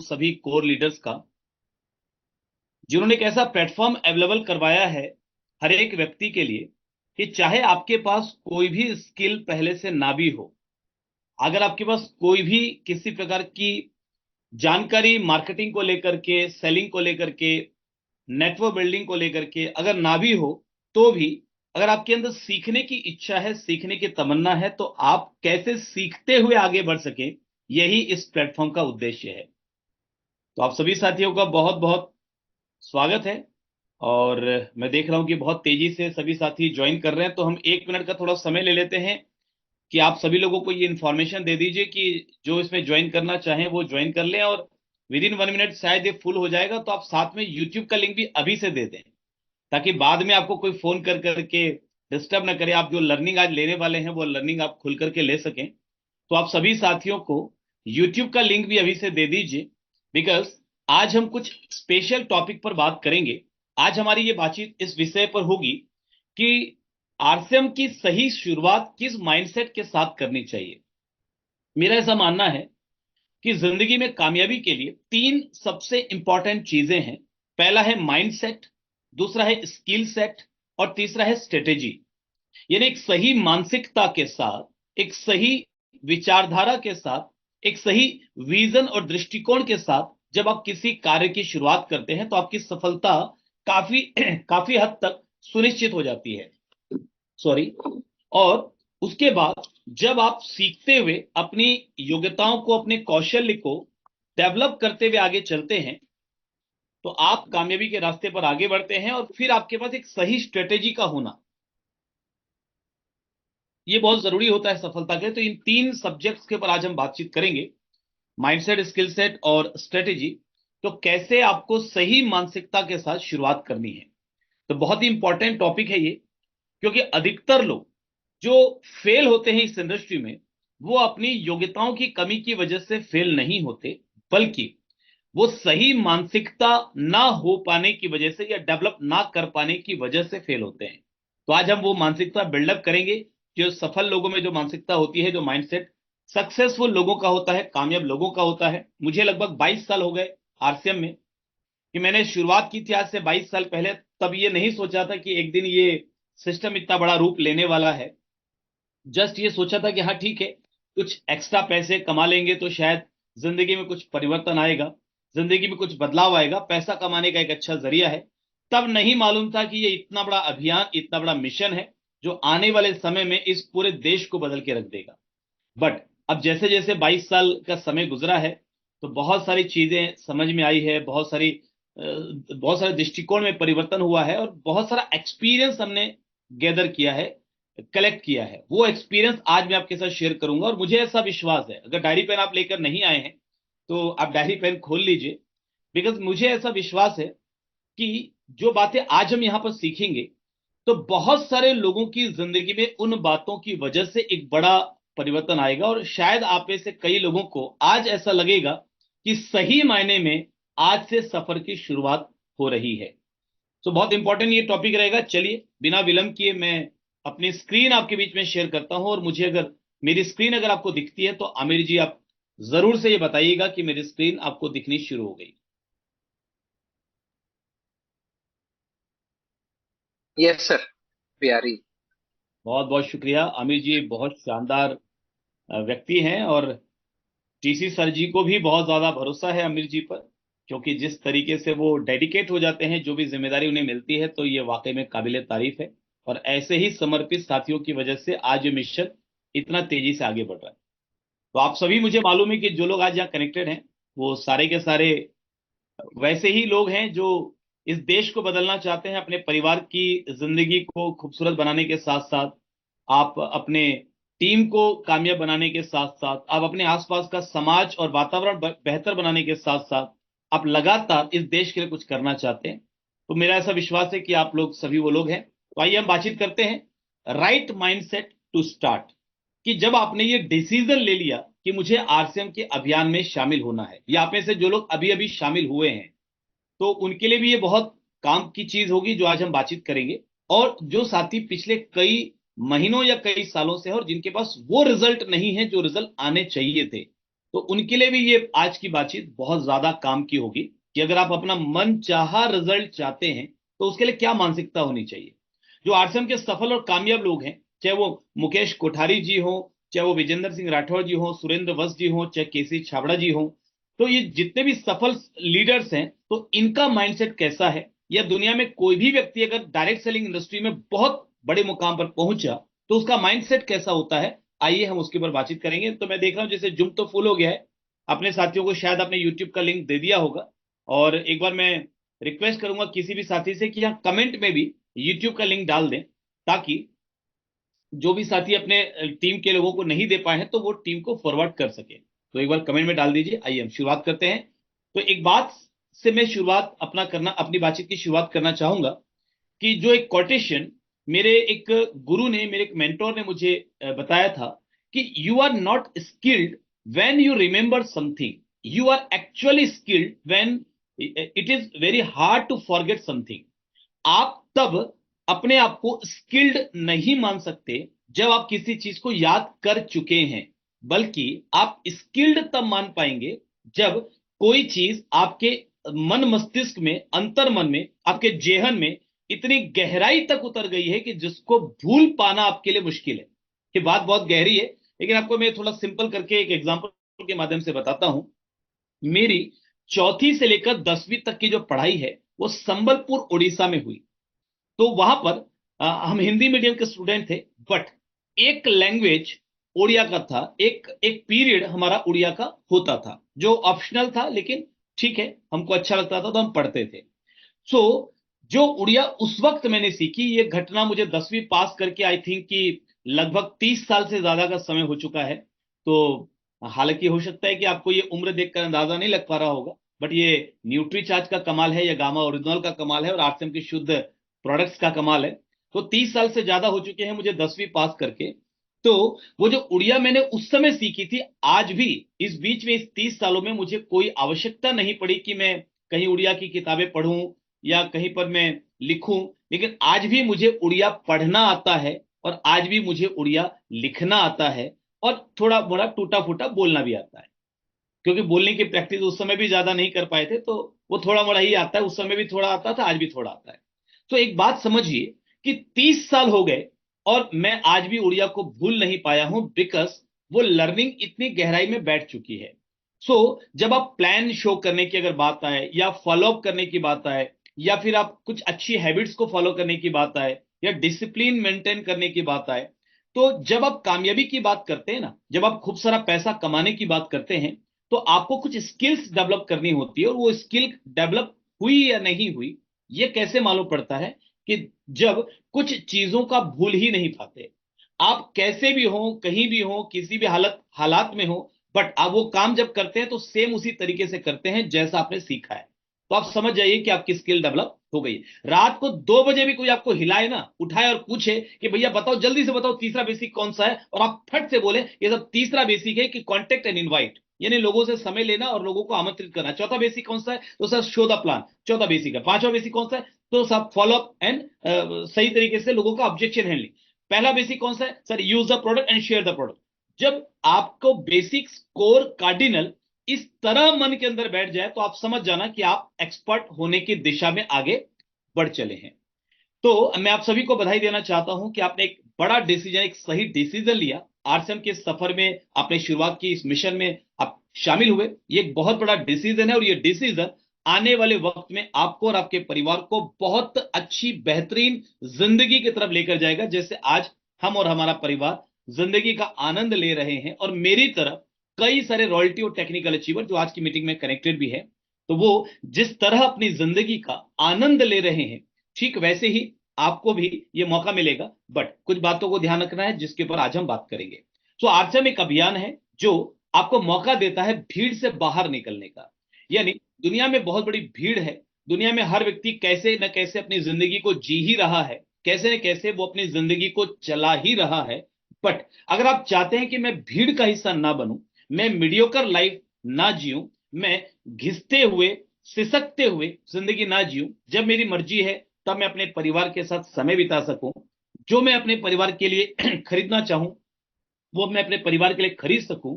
सभी core leaders का, जिन्होंने एक ऐसा प्लेटफॉर्म अवेलेबल करवाया है हर एक व्यक्ति के लिए कि चाहे आपके पास कोई भी स्किल पहले से ना भी हो, अगर आपके पास कोई भी किसी प्रकार की जानकारी मार्केटिंग को लेकर के, सेलिंग को लेकर के, नेटवर्क बिल्डिंग को लेकर के अगर ना भी हो, तो भी अगर आपके अंदर सीखने की इच्छा है, सीखने की तमन्ना है, तो आप कैसे सीखते हुए आगे बढ़ सके, यही इस प्लेटफॉर्म का उद्देश्य है। तो आप सभी साथियों का बहुत बहुत स्वागत है। और मैं देख रहा हूं कि बहुत तेजी से सभी साथी ज्वाइन कर रहे हैं, तो हम 1 मिनट का थोड़ा समय ले लेते हैं कि आप सभी लोगों को ये इन्फॉर्मेशन दे दीजिए कि जो इसमें ज्वाइन करना चाहें वो ज्वाइन कर लें, और विद इन 1 मिनट शायद ये फुल हो जाएगा, तो आप साथ में यूट्यूब का लिंक भी अभी से दे दें, ताकि बाद में आपको कोई फोन कर करके डिस्टर्ब ना करे। आप जो लर्निंग आज लेने वाले हैं वो लर्निंग आप खुल करके ले सकें। तो आप सभी साथियों को यूट्यूब का लिंक भी अभी से दे दीजिए, बिकॉज आज हम कुछ स्पेशल टॉपिक पर बात करेंगे। आज हमारी ये बातचीत इस विषय पर होगी कि आरसीएम की सही शुरुआत किस माइंडसेट के साथ करनी चाहिए। मेरा ऐसा मानना है कि जिंदगी में कामयाबी के लिए 3 सबसे इंपॉर्टेंट चीजें हैं। पहला है माइंडसेट, दूसरा है स्किल सेट, और तीसरा है स्ट्रेटेजी। यानी एक सही मानसिकता के साथ, एक सही विचारधारा के साथ, एक सही विजन और दृष्टिकोण के साथ जब आप किसी कार्य की शुरुआत करते हैं, तो आपकी सफलता काफी काफी हद तक सुनिश्चित हो जाती है। सॉरी। और उसके बाद जब आप सीखते हुए अपनी योग्यताओं को, अपने कौशल्य को डेवलप करते हुए आगे चलते हैं, तो आप कामयाबी के रास्ते पर आगे बढ़ते हैं। और फिर आपके पास एक सही स्ट्रेटेजी का होना, ये बहुत जरूरी होता है सफलता के। तो इन 3 सब्जेक्ट्स के ऊपर आज हम बातचीत करेंगे, माइंडसेट, स्किल सेट और स्ट्रेटेजी। तो कैसे आपको सही मानसिकता के साथ शुरुआत करनी है, तो बहुत ही इंपॉर्टेंट टॉपिक है ये। क्योंकि अधिकतर लोग जो फेल होते हैं इस इंडस्ट्री में, वो अपनी योग्यताओं की कमी की वजह से फेल नहीं होते, बल्कि वो सही मानसिकता ना हो पाने की वजह से या डेवलप ना कर पाने की वजह से फेल होते हैं। तो आज हम वो मानसिकता बिल्डअप करेंगे। जो सफल लोगों में जो मानसिकता होती है, जो माइंडसेट सक्सेसफुल लोगों का होता है, कामयाब लोगों का होता है। मुझे लगभग 22 साल हो गए आरसीएम में, कि मैंने शुरुआत की थी आज से 22 साल पहले। तब ये नहीं सोचा था कि एक दिन ये सिस्टम इतना बड़ा रूप लेने वाला है। जस्ट ये सोचा था कि हाँ ठीक है, कुछ एक्स्ट्रा पैसे कमा लेंगे तो शायद जिंदगी में कुछ परिवर्तन आएगा, जिंदगी में कुछ बदलाव आएगा, पैसा कमाने का एक अच्छा जरिया है। तब नहीं मालूम था कि ये इतना बड़ा अभियान, इतना बड़ा मिशन है, जो आने वाले समय में इस पूरे देश को बदल के रख देगा। बट अब जैसे जैसे 22 साल का समय गुजरा है, तो बहुत सारी चीजें समझ में आई है, बहुत सारे दृष्टिकोण में परिवर्तन हुआ है, और बहुत सारा एक्सपीरियंस हमने गैदर किया है, कलेक्ट किया है। वो एक्सपीरियंस आज मैं आपके साथ शेयर करूंगा। और मुझे ऐसा विश्वास है, अगर डायरी पेन आप लेकर नहीं आए हैं तो आप डायरी पेन खोल लीजिए, बिकॉज मुझे ऐसा विश्वास है कि जो बातें आज हम यहां पर सीखेंगे, तो बहुत सारे लोगों की जिंदगी में उन बातों की वजह से एक बड़ा परिवर्तन आएगा। और शायद आप में से कई लोगों को आज ऐसा लगेगा कि सही मायने में आज से सफर की शुरुआत हो रही है। तो बहुत इंपॉर्टेंट ये टॉपिक रहेगा। चलिए बिना विलंब किए मैं अपनी स्क्रीन आपके बीच में शेयर करता हूं। और मुझे अगर मेरी स्क्रीन अगर आपको दिखती है, तो आमिर जी आप जरूर से ये बताइएगा कि मेरी स्क्रीन आपको दिखनी शुरू हो गई। Yes sir. प्यारी। बहुत बहुत शुक्रिया आमिर जी, बहुत शानदार व्यक्ति हैं। और टीसी सर जी को भी बहुत ज्यादा भरोसा है आमिर जी पर, क्योंकि जिस तरीके से वो डेडिकेट हो जाते हैं, जो भी जिम्मेदारी उन्हें मिलती है, तो ये वाकई में काबिले तारीफ है। और ऐसे ही समर्पित साथियों की वजह से आज ये मिशन इतना तेजी से आगे बढ़ रहा है। तो आप सभी, मुझे मालूम है कि जो लोग आज यहाँ कनेक्टेड हैं, वो सारे के सारे वैसे ही लोग हैं जो इस देश को बदलना चाहते हैं। अपने परिवार की जिंदगी को खूबसूरत बनाने के साथ साथ, आप अपने टीम को कामयाब बनाने के साथ साथ, आप अपने आसपास का समाज और वातावरण बेहतर बनाने के साथ साथ, आप लगातार इस देश के लिए कुछ करना चाहते हैं। तो मेरा ऐसा विश्वास है कि आप लोग सभी वो लोग हैं। तो आइए हम बातचीत करते हैं, राइट माइंडसेट टू स्टार्ट। कि जब आपने ये डिसीजन ले लिया कि मुझे आरसीएम के अभियान में शामिल होना है, या आप में से जो लोग अभी अभी शामिल हुए हैं, तो उनके लिए भी ये बहुत काम की चीज होगी जो आज हम बातचीत करेंगे। और जो साथी पिछले कई महीनों या कई सालों से हैं, और जिनके पास वो रिजल्ट नहीं है जो रिजल्ट आने चाहिए थे, तो उनके लिए भी ये आज की बातचीत बहुत ज्यादा काम की होगी कि अगर आप अपना मन चाहा रिजल्ट चाहते हैं तो उसके लिए क्या मानसिकता होनी चाहिए। जो आरसीएम के सफल और कामयाब लोग हैं, चाहे वो मुकेश कोठारी जी हो, चाहे वो विजेंद्र सिंह राठौर जी हो, सुरेंद्र वस्त जी हो, चाहे केसी छाबड़ा जी हो, तो ये जितने भी सफल लीडर्स हैं तो इनका माइंडसेट कैसा है, या दुनिया में कोई भी व्यक्ति अगर डायरेक्ट सेलिंग इंडस्ट्री में बहुत बड़े मुकाम पर पहुंचा तो उसका माइंडसेट कैसा होता है, आइए हम उसके ऊपर बातचीत करेंगे। तो मैं देख रहा हूं जैसे जुम तो फुल हो गया है, अपने साथियों को शायद आपने यूट्यूब का लिंक दे दिया होगा। और एक बार मैं रिक्वेस्ट करूंगा किसी भी साथी से कि यहाँ कमेंट में भी यूट्यूब का लिंक डाल दें, ताकि जो भी साथी अपने टीम के लोगों को नहीं दे पाए हैं तो वो टीम को फॉरवर्ड कर सके। तो एक बार कमेंट में डाल दीजिए। आइए हम शुरुआत करते हैं। तो एक बात से मैं शुरुआत अपनी बातचीत की शुरुआत करना चाहूंगा कि जो एक कोटेशन मेरे एक गुरु ने, मेरे एक मेंटोर ने मुझे बताया था कि you are not skilled when you remember something, you are actually skilled when it is very hard to forget something. आप तब अपने आप को स्किल्ड नहीं मान सकते जब आप किसी चीज को याद कर चुके हैं, बल्कि आप स्किल्ड तब मान पाएंगे जब कोई चीज आपके मन मस्तिष्क में, अंतर मन में, आपके जेहन में इतनी गहराई तक उतर गई है कि जिसको भूल पाना आपके लिए मुश्किल है। ये बात बहुत गहरी है, लेकिन आपको मैं थोड़ा सिंपल करके एक एग्जांपल के माध्यम से बताता हूं। मेरी चौथी से लेकर 10वीं तक की जो पढ़ाई है वो संबलपुर उड़ीसा में हुई। तो वहां पर हम हिंदी मीडियम के स्टूडेंट थे, बट एक लैंग्वेज उड़िया का था, एक एक पीरियड हमारा उड़िया का होता था जो ऑप्शनल था, लेकिन ठीक है, हमको अच्छा लगता था तो हम पढ़ते थे। सो जो उड़िया उस वक्त मैंने सीखी, ये घटना मुझे 10वीं पास करके आई थिंक कि लगभग 30 साल से ज्यादा का समय हो चुका है। तो हालांकि हो सकता है कि आपको ये उम्र देखकर अंदाजा नहीं लग पा रहा होगा, बट ये न्यूट्री चार्ज का कमाल है या गामा ओरिजिनल का कमाल है और आरसीएम की शुद्ध प्रोडक्ट्स का कमाल है। तो 30 साल से ज्यादा हो चुके हैं मुझे 10वीं पास करके। तो वो जो उड़िया मैंने उस समय सीखी थी, आज भी इस बीच में, इस 30 सालों में मुझे कोई आवश्यकता नहीं पड़ी कि मैं कहीं उड़िया की किताबें पढ़ूं या कहीं पर मैं लिखूं, लेकिन आज भी मुझे उड़िया पढ़ना आता है और आज भी मुझे उड़िया लिखना आता है और थोड़ा मोड़ा टूटा फूटा बोलना भी आता है। क्योंकि बोलने की प्रैक्टिस उस समय भी ज्यादा नहीं कर पाए थे, तो वो थोड़ा मोड़ा ही आता है, उस समय भी थोड़ा आता था, आज भी थोड़ा आता है। तो एक बात समझिए कि 30 साल हो गए और मैं आज भी उड़िया को भूल नहीं पाया हूं, बिकॉज वो लर्निंग इतनी गहराई में बैठ चुकी है। जब आप प्लान शो करने की अगर बात आए, या फॉलो अप करने की बात आए, या फिर आप कुछ अच्छी हैबिट्स को फॉलो करने की बात आए, या डिसिप्लिन मेंटेन करने की बात आए, तो जब आप कामयाबी की बात करते हैं ना, जब आप खूब सारा पैसा कमाने की बात करते हैं, तो आपको कुछ स्किल्स डेवलप करनी होती है। और वो स्किल डेवलप हुई या नहीं हुई, ये कैसे मालूम पड़ता है कि जब कुछ चीजों का भूल ही नहीं पाते। आप कैसे भी हो, कहीं भी हो, किसी भी हालात में हो, बट आप वो काम जब करते हैं तो सेम उसी तरीके से करते हैं जैसा आपने सीखा है। तो आप समझ जाइए कि आपकी स्किल डेवलप हो गई। रात को 2 बजे भी कोई आपको हिलाए ना, उठाए और पूछे कि भैया बताओ, जल्दी से बताओ तीसरा बेसिक कौन सा है, और आप फट से बोले ये सब तीसरा बेसिक है कि कॉन्टेक्ट एंड इनवाइट, यानी लोगों से समय लेना और लोगों को आमंत्रित करना। चौथा बेसिक कौन सा है, तो सर शो द प्लान, चौथा बेसिक है। पांचवा बेसिक कौन सा है, तो सब फॉलो अप एंड सही तरीके से लोगों का ऑब्जेक्शन हैंडलिंग। पहला बेसिक कौन सा है, sir use the product and share the product. जब आपको बेसिक कोर कार्डिनल इस तरह मन के अंदर बैठ जाए तो आप समझ जाना कि आप एक्सपर्ट होने की दिशा में आगे बढ़ चले हैं। तो मैं आप सभी को बधाई देना चाहता हूं कि आपने एक बड़ा डिसीजन, एक सही डिसीजन लिया। आरसीएम के सफर में आपने शुरुआत की, इस मिशन में आप शामिल हुए। ये एक बहुत बड़ा डिसीजन है और ये डिसीजन आने वाले वक्त में आपको और आपके परिवार को बहुत अच्छी, बेहतरीन जिंदगी की तरफ लेकर जाएगा, जैसे आज हम और हमारा परिवार जिंदगी का आनंद ले रहे हैं। और मेरी तरफ कई सारे रॉयल्टी और टेक्निकल अचीवर जो आज की मीटिंग में कनेक्टेड भी है, तो वो जिस तरह अपनी जिंदगी का आनंद ले रहे हैं, ठीक वैसे ही आपको भी ये मौका मिलेगा। बट कुछ बातों को ध्यान रखना है जिसके ऊपर आज हम बात करेंगे। आरसीएम एक अभियान है जो आपको मौका देता है भीड़ से बाहर निकलने का। यानी दुनिया में बहुत बड़ी भीड़ है, दुनिया में हर व्यक्ति कैसे न कैसे अपनी जिंदगी को जी ही रहा है, कैसे न कैसे वो अपनी जिंदगी को चला ही रहा है। बट अगर आप चाहते हैं कि मैं भीड़ का हिस्सा ना बनूं, मैं मीडियोकर लाइफ ना जीऊं, मैं घिसते हुए, सिसकते हुए जिंदगी ना जीऊं, जब मेरी मर्जी है तब मैं अपने परिवार के साथ समय बिता सकूं, जो मैं अपने परिवार के लिए खरीदना चाहूं वो मैं अपने परिवार के लिए खरीद सकूं,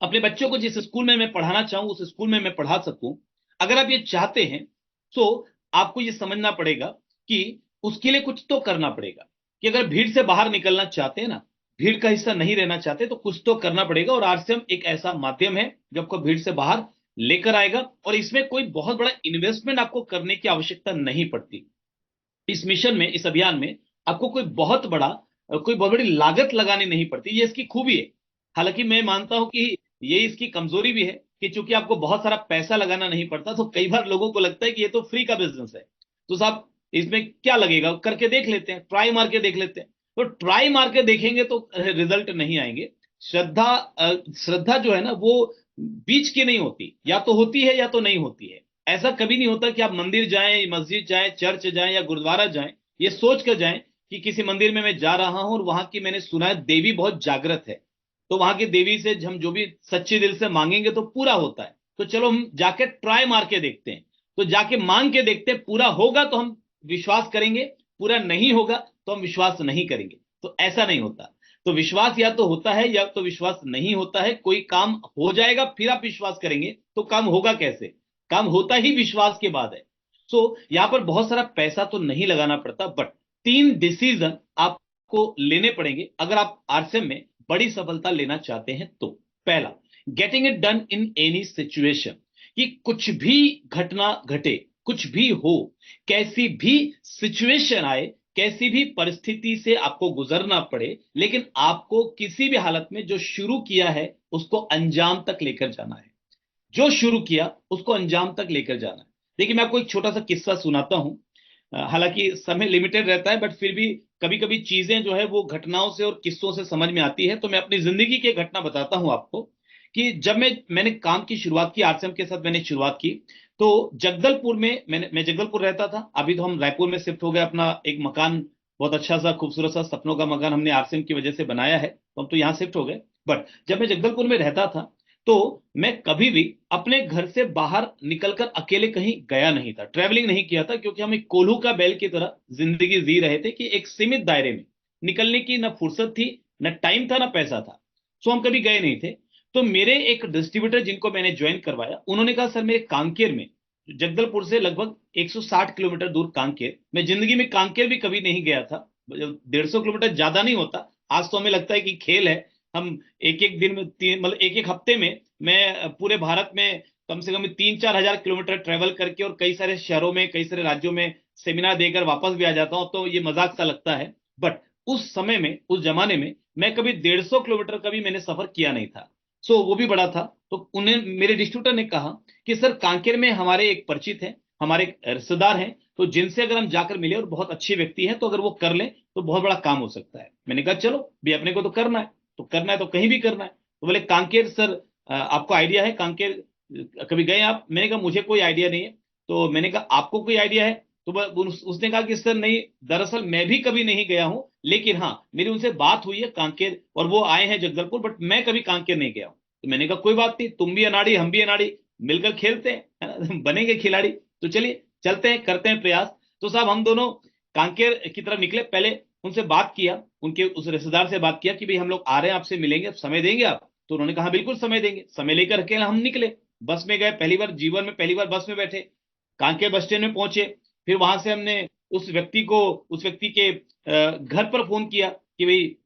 अपने बच्चों को जिस स्कूल में मैं पढ़ाना चाहूं उस स्कूल में मैं पढ़ा सकूं। अगर आप ये चाहते हैं तो आपको ये समझना पड़ेगा कि उसके लिए कुछ तो करना पड़ेगा, कि अगर भीड़ से बाहर निकलना चाहते हैं ना, भीड़ का हिस्सा नहीं रहना चाहते, तो कुछ तो करना पड़ेगा। और आरसीएम एक ऐसा माध्यम है जो आपको भीड़ से बाहर लेकर आएगा, और इसमें कोई बहुत बड़ा इन्वेस्टमेंट आपको करने की आवश्यकता नहीं पड़ती। इस मिशन में, इस अभियान में आपको कोई बहुत बड़ी लागत लगानी नहीं पड़ती। ये इसकी खूबी है। हालांकि मैं मानता हूं कि ये इसकी कमजोरी भी है कि चूंकि आपको बहुत सारा पैसा लगाना नहीं पड़ता, तो कई बार लोगों को लगता है कि ये तो फ्री का बिजनेस है, तो साहब इसमें क्या लगेगा, करके देख लेते हैं, ट्राई मार के देख लेते हैं। तो ट्राई मार के देखेंगे तो रिजल्ट नहीं आएंगे। श्रद्धा जो है ना, वो बीच की नहीं होती, या तो होती है या तो नहीं होती है। ऐसा कभी नहीं होता कि आप मंदिर जाएं, मस्जिद जाएं, चर्च जाएं या गुरुद्वारा जाएं, ये सोच कर जाएं कि किसी मंदिर में मैं जा रहा हूं और वहां की मैंने सुना है देवी बहुत जागृत है, तो वहां की देवी से हम जो भी सच्चे दिल से मांगेंगे तो पूरा होता है, तो चलो हम जाके ट्राई मार के देखते हैं। तो जाके मांग के देखते हैं, पूरा होगा तो हम विश्वास करेंगे, पूरा नहीं होगा तो हम विश्वास नहीं करेंगे। तो ऐसा नहीं होता। तो विश्वास या तो होता है या तो विश्वास नहीं होता है। कोई काम हो जाएगा फिर आप विश्वास करेंगे, तो काम होगा कैसे? काम होता ही विश्वास के बाद है। यहां पर बहुत सारा पैसा तो नहीं लगाना पड़ता, बट 3 डिसीजन आपको लेने पड़ेंगे अगर आप आरसीएम में बड़ी सफलता लेना चाहते हैं तो। पहला, getting it done in any situation, कि कुछ भी घटना घटे, कुछ भी हो, कैसी भी सिचुएशन आए, कैसी भी परिस्थिति से आपको गुजरना पड़े, लेकिन आपको किसी भी हालत में जो शुरू किया है उसको अंजाम तक लेकर जाना है। जो शुरू किया उसको अंजाम तक लेकर जाना है। देखिए, मैं आपको एक छोटा सा किस्सा सुनाता हूं। हालांकि समय लिमिटेड रहता है, बट फिर भी कभी कभी चीजें जो है वो घटनाओं से और किस्सों से समझ में आती है। तो मैं अपनी जिंदगी की एक घटना बताता हूं आपको, कि जब मैंने काम की शुरुआत की, आरसीएम के साथ मैंने शुरुआत की, तो जगदलपुर में मैं जगदलपुर रहता था। अभी तो हम रायपुर में शिफ्ट हो गए, अपना एक मकान, बहुत अच्छा सा खूबसूरत सा सपनों का मकान हमने आरसीएम की वजह से बनाया है, तो हम तो यहाँ शिफ्ट हो गए। बट जब मैं जगदलपुर में रहता था, तो मैं कभी भी अपने घर से बाहर निकलकर अकेले कहीं गया नहीं था, ट्रैवलिंग नहीं किया था, क्योंकि हम एक कोल्हू का बैल की तरह जिंदगी जी रहे थे, कि एक सीमित दायरे में निकलने की न फुर्सत थी, न टाइम था, न पैसा था। सो हम कभी गए नहीं थे। तो मेरे एक डिस्ट्रीब्यूटर जिनको मैंने ज्वाइन करवाया, उन्होंने कहा सर, मेरे कांकेर में, जगदलपुर से लगभग 160 किलोमीटर दूर कांकेर, मैं जिंदगी में कांकेर भी कभी नहीं गया था। 150 किलोमीटर ज्यादा नहीं होता। आज तो हमें लगता है कि खेल है। हम एक एक दिन में मतलब एक एक हफ्ते में मैं पूरे भारत में कम से कम 3-4 हजार किलोमीटर ट्रेवल करके और कई सारे शहरों में, कई सारे राज्यों में सेमिनार देकर वापस भी आ जाता हूं, तो ये मजाक सा लगता है। बट उस समय में, उस जमाने में, मैं कभी 150 किलोमीटर का भी मैंने सफर किया नहीं था। वो भी बड़ा था। तो उन्हें, मेरे डिस्ट्रीब्यूटर ने कहा कि सर, कांकेर में हमारे एक परिचित हैं, हमारे एक रिश्तेदार हैं, तो जिनसे अगर हम जाकर मिले और बहुत अच्छे व्यक्ति हैं, तो अगर वो कर लें तो बहुत बड़ा काम हो सकता है। मैंने कहा चलो भी, अपने को तो करना है, तो करना है तो कहीं भी करना है। तो बोले कांकेर सर, आपको आइडिया है कांकेर, कभी गए आप? मैंने कहा मुझे कोई आइडिया नहीं है। तो मैंने कहा आपको कोई आइडिया है? तो उसने कहा कि सर नहीं, दरअसल मैं भी कभी नहीं गया हूं, लेकिन हाँ, मेरी उनसे बात हुई है कांकेर, और वो आए हैं जगदलपुर, बट मैं कभी कांकेर नहीं गया हूं। तो मैंने कहा कोई बात नहीं, तुम भी अनाड़ी हम भी अनाड़ी, मिलकर खेलते हैं, है ना? बनेंगे खिलाड़ी। तो चलिए चलते हैं, करते हैं प्रयास। तो साहब हम दोनों कांकेर की तरफ निकले। पहले उनसे बात किया, उनके उस रिश्तेदार से बात किया कि भाई हम लोग आ रहे हैं, आपसे मिलेंगे, आप समय देंगे आप? तो उन्होंने कहा बिल्कुल समय देंगे। समय लेकर के हम निकले, बस में गए। पहली बार जीवन में, पहली बार बस में बैठे, कांकेर बस स्टैंड में पहुंचे। फिर वहां से हमने उस व्यक्ति के घर पर फोन किया कि भाई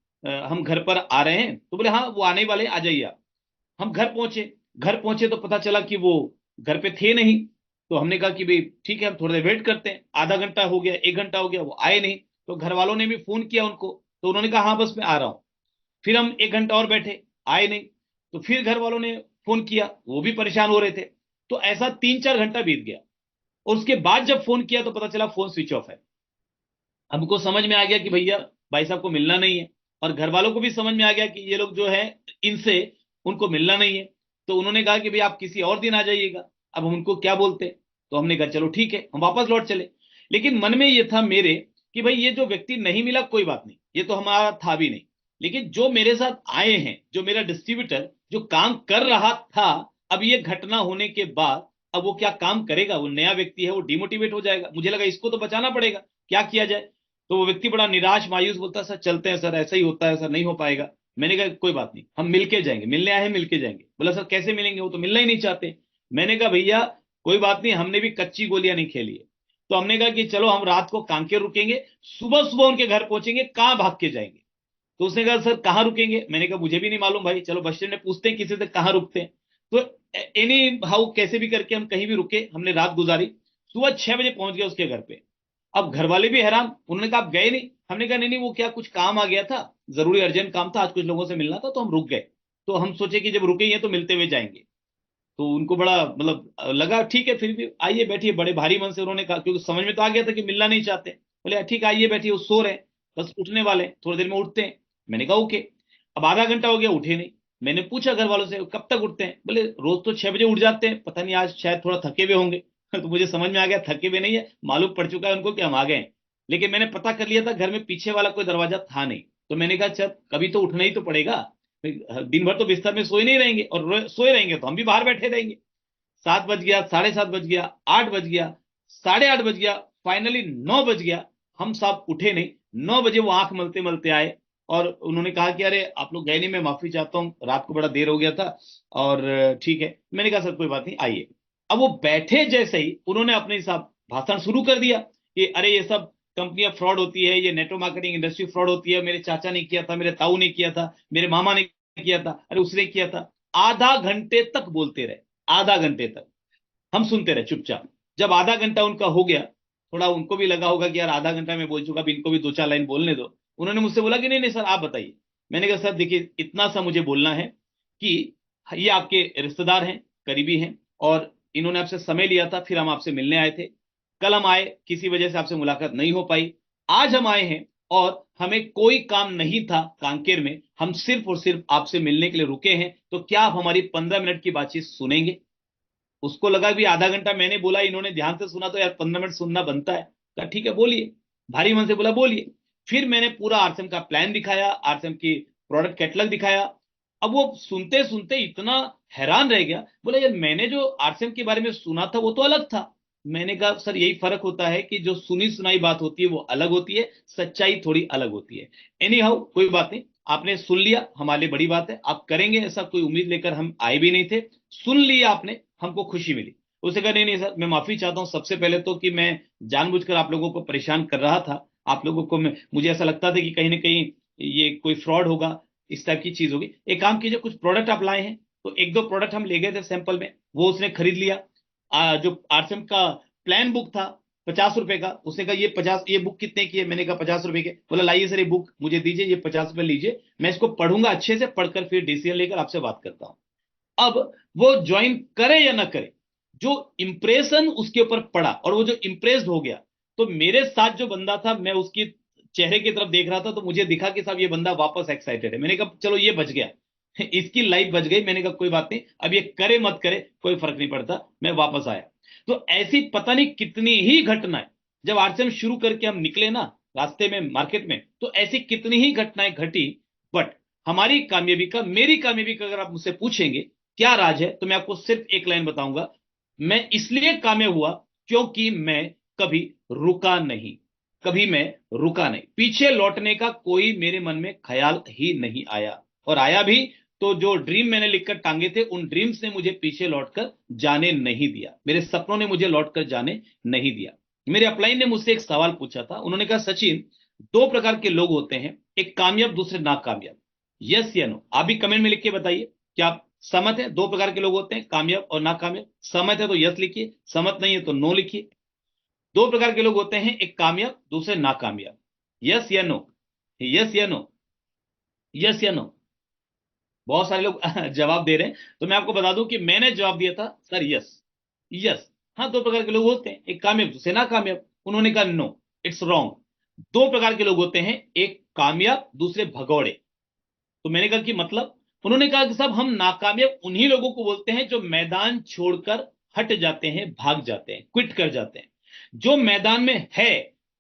हम घर पर आ रहे हैं। तो बोले हाँ, वो आने वाले, आ जाइए आप। हम घर पहुंचे। घर पहुंचे तो पता चला कि वो घर पे थे नहीं। तो हमने कहा कि भाई ठीक है, हम थोड़ी देर वेट करते हैं। आधा घंटा हो गया, 1 घंटा हो गया, वो आए नहीं। तो घर वालों ने भी फोन किया उनको, तो उन्होंने कहा हाँ बस मैं आ रहा हूं। फिर हम 1 घंटा और बैठे, आए नहीं। तो फिर घर वालों ने फोन किया, वो भी परेशान हो रहे थे। तो ऐसा 3-4 घंटा बीत गया, और उसके बाद जब फोन किया तो पता चला फोन स्विच ऑफ है। हमको समझ में आ गया कि भैया, भाई साहब को मिलना नहीं है। और घर वालों को भी समझ में आ गया कि ये लोग जो है, इनसे उनको मिलना नहीं है। तो उन्होंने कहा कि भाई आप किसी और दिन आ जाइएगा। अब हम उनको क्या बोलते? तो हमने कहा चलो ठीक है, हम वापस लौट चले। लेकिन मन में ये था मेरे कि भाई ये जो व्यक्ति नहीं मिला कोई बात नहीं, ये तो हमारा था भी नहीं। लेकिन जो मेरे साथ आए हैं, जो मेरा डिस्ट्रीब्यूटर जो काम कर रहा था, अब ये घटना होने के बाद अब वो क्या काम करेगा? वो नया व्यक्ति है, वो डिमोटिवेट हो जाएगा। मुझे लगा इसको तो बचाना पड़ेगा, क्या किया जाए? तो वो व्यक्ति बड़ा निराश मायूस बोलता, सर चलते हैं सर, ऐसा ही होता है सर, नहीं हो पाएगा। मैंने कहा कोई बात नहीं, हम मिलके जाएंगे, मिलने आए हैं मिलके जाएंगे। बोला सर कैसे मिलेंगे, वो तो मिलना ही नहीं चाहते। मैंने कहा भैया कोई बात नहीं, हमने भी कच्ची गोलियां नहीं खेली है। तो हमने कहा कि चलो हम रात को कांकेर रुकेंगे, सुबह सुबह उनके घर पहुंचेंगे, कहाँ भाग के जाएंगे। तो उसने कहा सर कहाँ रुकेंगे, मैंने कहा मुझे भी नहीं मालूम भाई, चलो बस स्टैंड में पूछते हैं किसी से कहाँ रुकते हैं। तो एनी हाउ कैसे भी करके हम कहीं भी रुके, हमने रात गुजारी, सुबह 6 बजे पहुंच गए उसके घर पे। अब घर वाले भी हैरान, उन्होंने कहा आप गए नहीं, हमने कहा नहीं नहीं वो क्या कुछ काम आ गया था, जरूरी अर्जेंट काम था, आज कुछ लोगों से मिलना था तो हम रुक गए। तो हम सोचे कि जब रुके ही हैं तो मिलते हुए जाएंगे। तो उनको बड़ा मतलब लगा ठीक है, फिर भी आइए बैठिए, बड़े भारी मन से उन्होंने कहा, क्योंकि समझ में तो आ गया था कि मिलना नहीं चाहते। बोले ठीक है आइए बैठिए, वो सो रहे हैं, बस उठने वाले हैं, थोड़ी देर में उठते हैं। मैंने कहा ओके। अब आधा घंटा हो गया उठे नहीं। मैंने पूछा घर वालों से कब तक उठते हैं, बोले रोज तो 6 बजे उठ जाते हैं, पता नहीं आज शायद थोड़ा थके हुए होंगे। तो मुझे समझ में आ गया थके हुए नहीं है, मालूम पड़ चुका है उनको कि हम आ गए हैं। लेकिन मैंने पता कर लिया था घर में पीछे वाला कोई दरवाजा था नहीं। तो मैंने कहा चल कभी तो उठना ही तो पड़ेगा, दिन भर तो बिस्तर में सोए नहीं रहेंगे, और सोए रहेंगे तो हम भी बाहर बैठे रहेंगे। 7 बज गया, 7:30 बज गया, 8 बज गया, 8:30 बज गया, फाइनली 9 बज गया। हम साहब उठे नहीं। 9 बजे वो आंख मलते मलते आए और उन्होंने कहा कि अरे आप लोग गए नहीं, मैं माफी चाहता हूँ, रात को बड़ा देर हो गया था, और ठीक है। मैंने कहा सर कोई बात नहीं आइए। अब वो बैठे जैसे ही उन्होंने अपने हिसाब भाषण शुरू कर दिया कि अरे ये सब कंपनियां फ्रॉड होती है, ये नेटवर्क मार्केटिंग इंडस्ट्री फ्रॉड होती है, मेरे चाचा ने किया था, मेरे ताऊ ने किया था, मेरे मामा ने किया था, अरे उसने किया था। आधा घंटे तक बोलते रहे, आधा घंटे तक हम सुनते रहे चुपचाप। जब आधा घंटा उनका हो गया, थोड़ा उनको भी लगा होगा कि यार आधा घंटा मैं बोल चुका, अब इनको भी दो चार लाइन बोलने दो। उन्होंने मुझसे बोला कि नहीं नहीं सर आप बताइए। मैंने कहा सर देखिए इतना सा मुझे बोलना है कि ये आपके रिश्तेदार हैं, करीबी हैं, और इन्होंने आपसे समय लिया था, फिर हम आपसे मिलने आए थे। कल हम आए, किसी वजह से आपसे मुलाकात नहीं हो पाई। आज हम आए हैं और हमें कोई काम नहीं था कांकेर में, हम सिर्फ और सिर्फ आपसे मिलने के लिए रुके हैं, तो क्या आप हमारी 15 मिनट की बातचीत सुनेंगे। उसको लगा भी आधा घंटा मैंने बोला, इन्होंने ध्यान से सुना, तो यार 15 मिनट सुनना बनता है। कहा ठीक है बोलिए। भारी मन से बोला बोलिए। फिर मैंने पूरा आरसीएम का प्लान दिखाया, आरसीएम की प्रोडक्ट कैटलॉग दिखाया। अब वो सुनते सुनते इतना हैरान रह गया, बोला यार मैंने जो आरसीएम के बारे में सुना था वो तो अलग था। मैंने कहा सर यही फर्क होता है कि जो सुनी सुनाई बात होती है वो अलग होती है, सच्चाई थोड़ी अलग होती है। एनी हाउ कोई बात नहीं, आपने सुन लिया हमारे लिए बड़ी बात है, आप करेंगे ऐसा कोई उम्मीद लेकर हम आए भी नहीं थे। सुन लिया आपने, हमको खुशी मिली। उसे कहा नहीं नहीं सर मैं माफी चाहता हूं सबसे पहले तो कि मैं जानबूझकर आप लोगों को परेशान कर रहा था। आप लोगों को मुझे ऐसा लगता था कि कहीं ना कहीं ये कोई फ्रॉड होगा, इस टाइप की चीज होगी। एक काम कीजिए, कुछ प्रोडक्ट आप लाए हैं तो एक दो प्रोडक्ट हम ले गए थे सैंपल में, वो उसने खरीद लिया। जो आरसीएम का प्लान बुक था 50 रुपए का, उसने कहा ये 50, ये बुक कितने की है, मैंने कहा 50 रुपए के। बोला लाइए सर ये बुक मुझे दीजिए, ये 50 रुपए लीजिए, मैं इसको पढ़ूंगा अच्छे से, पढ़कर फिर डिसीजन लेकर आपसे बात करता हूं। अब वो ज्वाइन करे या ना करे, जो इंप्रेशन उसके ऊपर पड़ा और वो जो इंप्रेस्ड हो गया, तो मेरे साथ जो बंदा था मैं उसकी चेहरे की तरफ देख रहा था, तो मुझे दिखा कि साहब ये बंदा वापस एक्साइटेड है। मैंने कहा चलो ये बच गया, इसकी लाइफ बच गई। मैंने कहा कोई बात नहीं, अब ये करे मत करे कोई फर्क नहीं पड़ता, मैं वापस आया। तो ऐसी पता नहीं कितनी ही घटनाएं, जब आरसीएम शुरू करके हम निकले ना रास्ते में मार्केट में, तो ऐसी कितनी ही घटनाएं घटी। बट हमारी कामयाबी का, मेरी कामयाबी का अगर आप मुझसे पूछेंगे क्या राज है, तो मैं आपको सिर्फ एक लाइन बताऊंगा, मैं इसलिए कामयाब हुआ क्योंकि मैं कभी रुका नहीं, कभी मैं रुका नहीं, पीछे लौटने का कोई मेरे मन में ख्याल ही नहीं आया, और आया भी तो जो ड्रीम मैंने लिखकर टांगे थे उन ड्रीम्स ने मुझे पीछे लौटकर जाने नहीं दिया, मेरे सपनों ने मुझे लौटकर जाने नहीं दिया। मेरे अपलाइन ने मुझसे एक सवाल पूछा था, उन्होंने कहा सचिन दो प्रकार के लोग होते हैं, एक कामयाब दूसरे नाकामयाब, यस या नो। आप भी कमेंट में लिख के बताइए क्या आप सहमत है। दो प्रकार के लोग होते हैं, कामयाब और नाकामयाब। सहमत है तो यस लिखिए, सहमत नहीं है तो नो लिखिए। दो प्रकार के लोग होते हैं, एक कामयाब दूसरे नाकामयाब, यस या नो, यस या नो, यस या नो। बहुत सारे लोग जवाब दे रहे हैं, तो मैं आपको बता दूं कि मैंने जवाब दिया था सर यस, यस। हाँ दो प्रकार के लोग होते हैं, एक कामयाब दूसरे नाकामयाब। उन्होंने कहा नो, इट्स रॉन्ग। दो प्रकार के लोग होते हैं, एक कामयाब दूसरे भगौड़े। तो मैंने कहा कि मतलब, उन्होंने कहा कि साहब हम नाकामयाब उन्हीं लोगों को बोलते हैं जो मैदान छोड़कर हट जाते हैं, भाग जाते हैं, क्विट कर जाते हैं। जो मैदान में है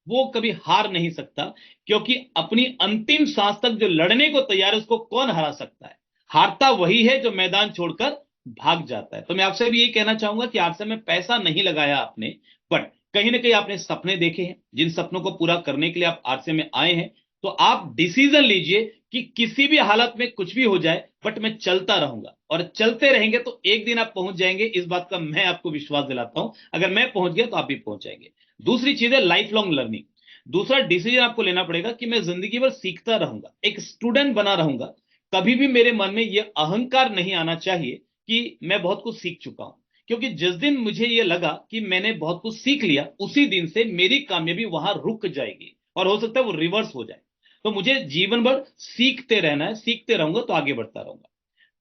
वो कभी हार नहीं सकता, क्योंकि अपनी अंतिम सांस तक जो लड़ने को तैयार है उसको कौन हरा सकता है। हारता वही है जो मैदान छोड़कर भाग जाता है। तो मैं आपसे भी यही कहना चाहूंगा कि आरसीएम में पैसा नहीं लगाया आपने, बट कहीं ना कहीं आपने सपने देखे हैं, जिन सपनों को पूरा करने के लिए आप आरसीएम में आए हैं। तो आप डिसीजन लीजिए कि किसी भी हालत में कुछ भी हो जाए बट मैं चलता रहूंगा, और चलते रहेंगे तो एक दिन आप पहुंच जाएंगे, इस बात का मैं आपको विश्वास दिलाता हूं। अगर मैं पहुंच गया तो आप भी पहुंच जाएंगे। दूसरी चीज है लाइफ लॉन्ग लर्निंग। दूसरा डिसीजन आपको लेना पड़ेगा कि मैं जिंदगी भर सीखता रहूंगा, एक स्टूडेंट बना रहूंगा। कभी भी मेरे मन में यह अहंकार नहीं आना चाहिए कि मैं बहुत कुछ सीख चुका हूं, क्योंकि जिस दिन मुझे यह लगा कि मैंने बहुत कुछ सीख लिया, उसी दिन से मेरी कामयाबी वहां रुक जाएगी, और हो सकता है वो रिवर्स हो जाए। तो मुझे जीवन भर सीखते रहना है, सीखते रहूंगा तो आगे बढ़ता रहूंगा।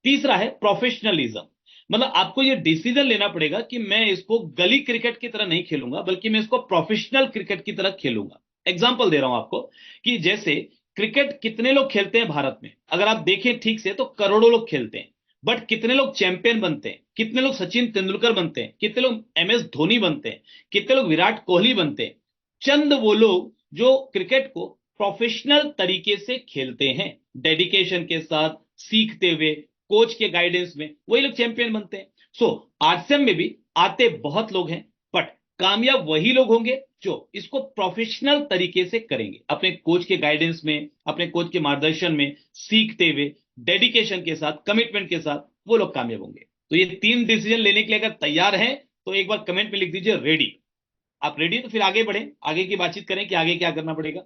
तीसरा है प्रोफेशनलिज्म। मतलब आपको यह डिसीजन लेना पड़ेगा कि मैं इसको गली क्रिकेट की तरह नहीं खेलूंगा, बल्कि मैं इसको प्रोफेशनल क्रिकेट की तरह खेलूंगा। एग्जाम्पल दे रहा हूं आपको कि जैसे क्रिकेट कितने लोग खेलते हैं भारत में, अगर आप देखें ठीक से तो करोड़ों लोग खेलते हैं। बट कितने लोग चैंपियन बनते हैं, कितने लोग सचिन तेंदुलकर बनते हैं, कितने लोग MS धोनी बनते हैं, कितने लोग विराट कोहली बनते हैं? चंद वो लोग जो क्रिकेट को प्रोफेशनल तरीके से खेलते हैं, डेडिकेशन के साथ, सीखते हुए, कोच के गाइडेंस में, वही लोग चैंपियन बनते हैं। सो RCM में भी आते बहुत लोग हैं, बट कामयाब वही लोग होंगे जो इसको प्रोफेशनल तरीके से करेंगे, अपने कोच के गाइडेंस में, अपने कोच के मार्गदर्शन में, सीखते हुए, डेडिकेशन के साथ, कमिटमेंट के साथ, वो लोग कामयाब होंगे। तो ये 3 डिसीजन लेने के लिए अगर तैयार हैं तो एक बार कमेंट में लिख दीजिए रेडी। आप रेडी तो फिर आगे बढ़ें, आगे की बातचीत करें कि आगे क्या करना पड़ेगा।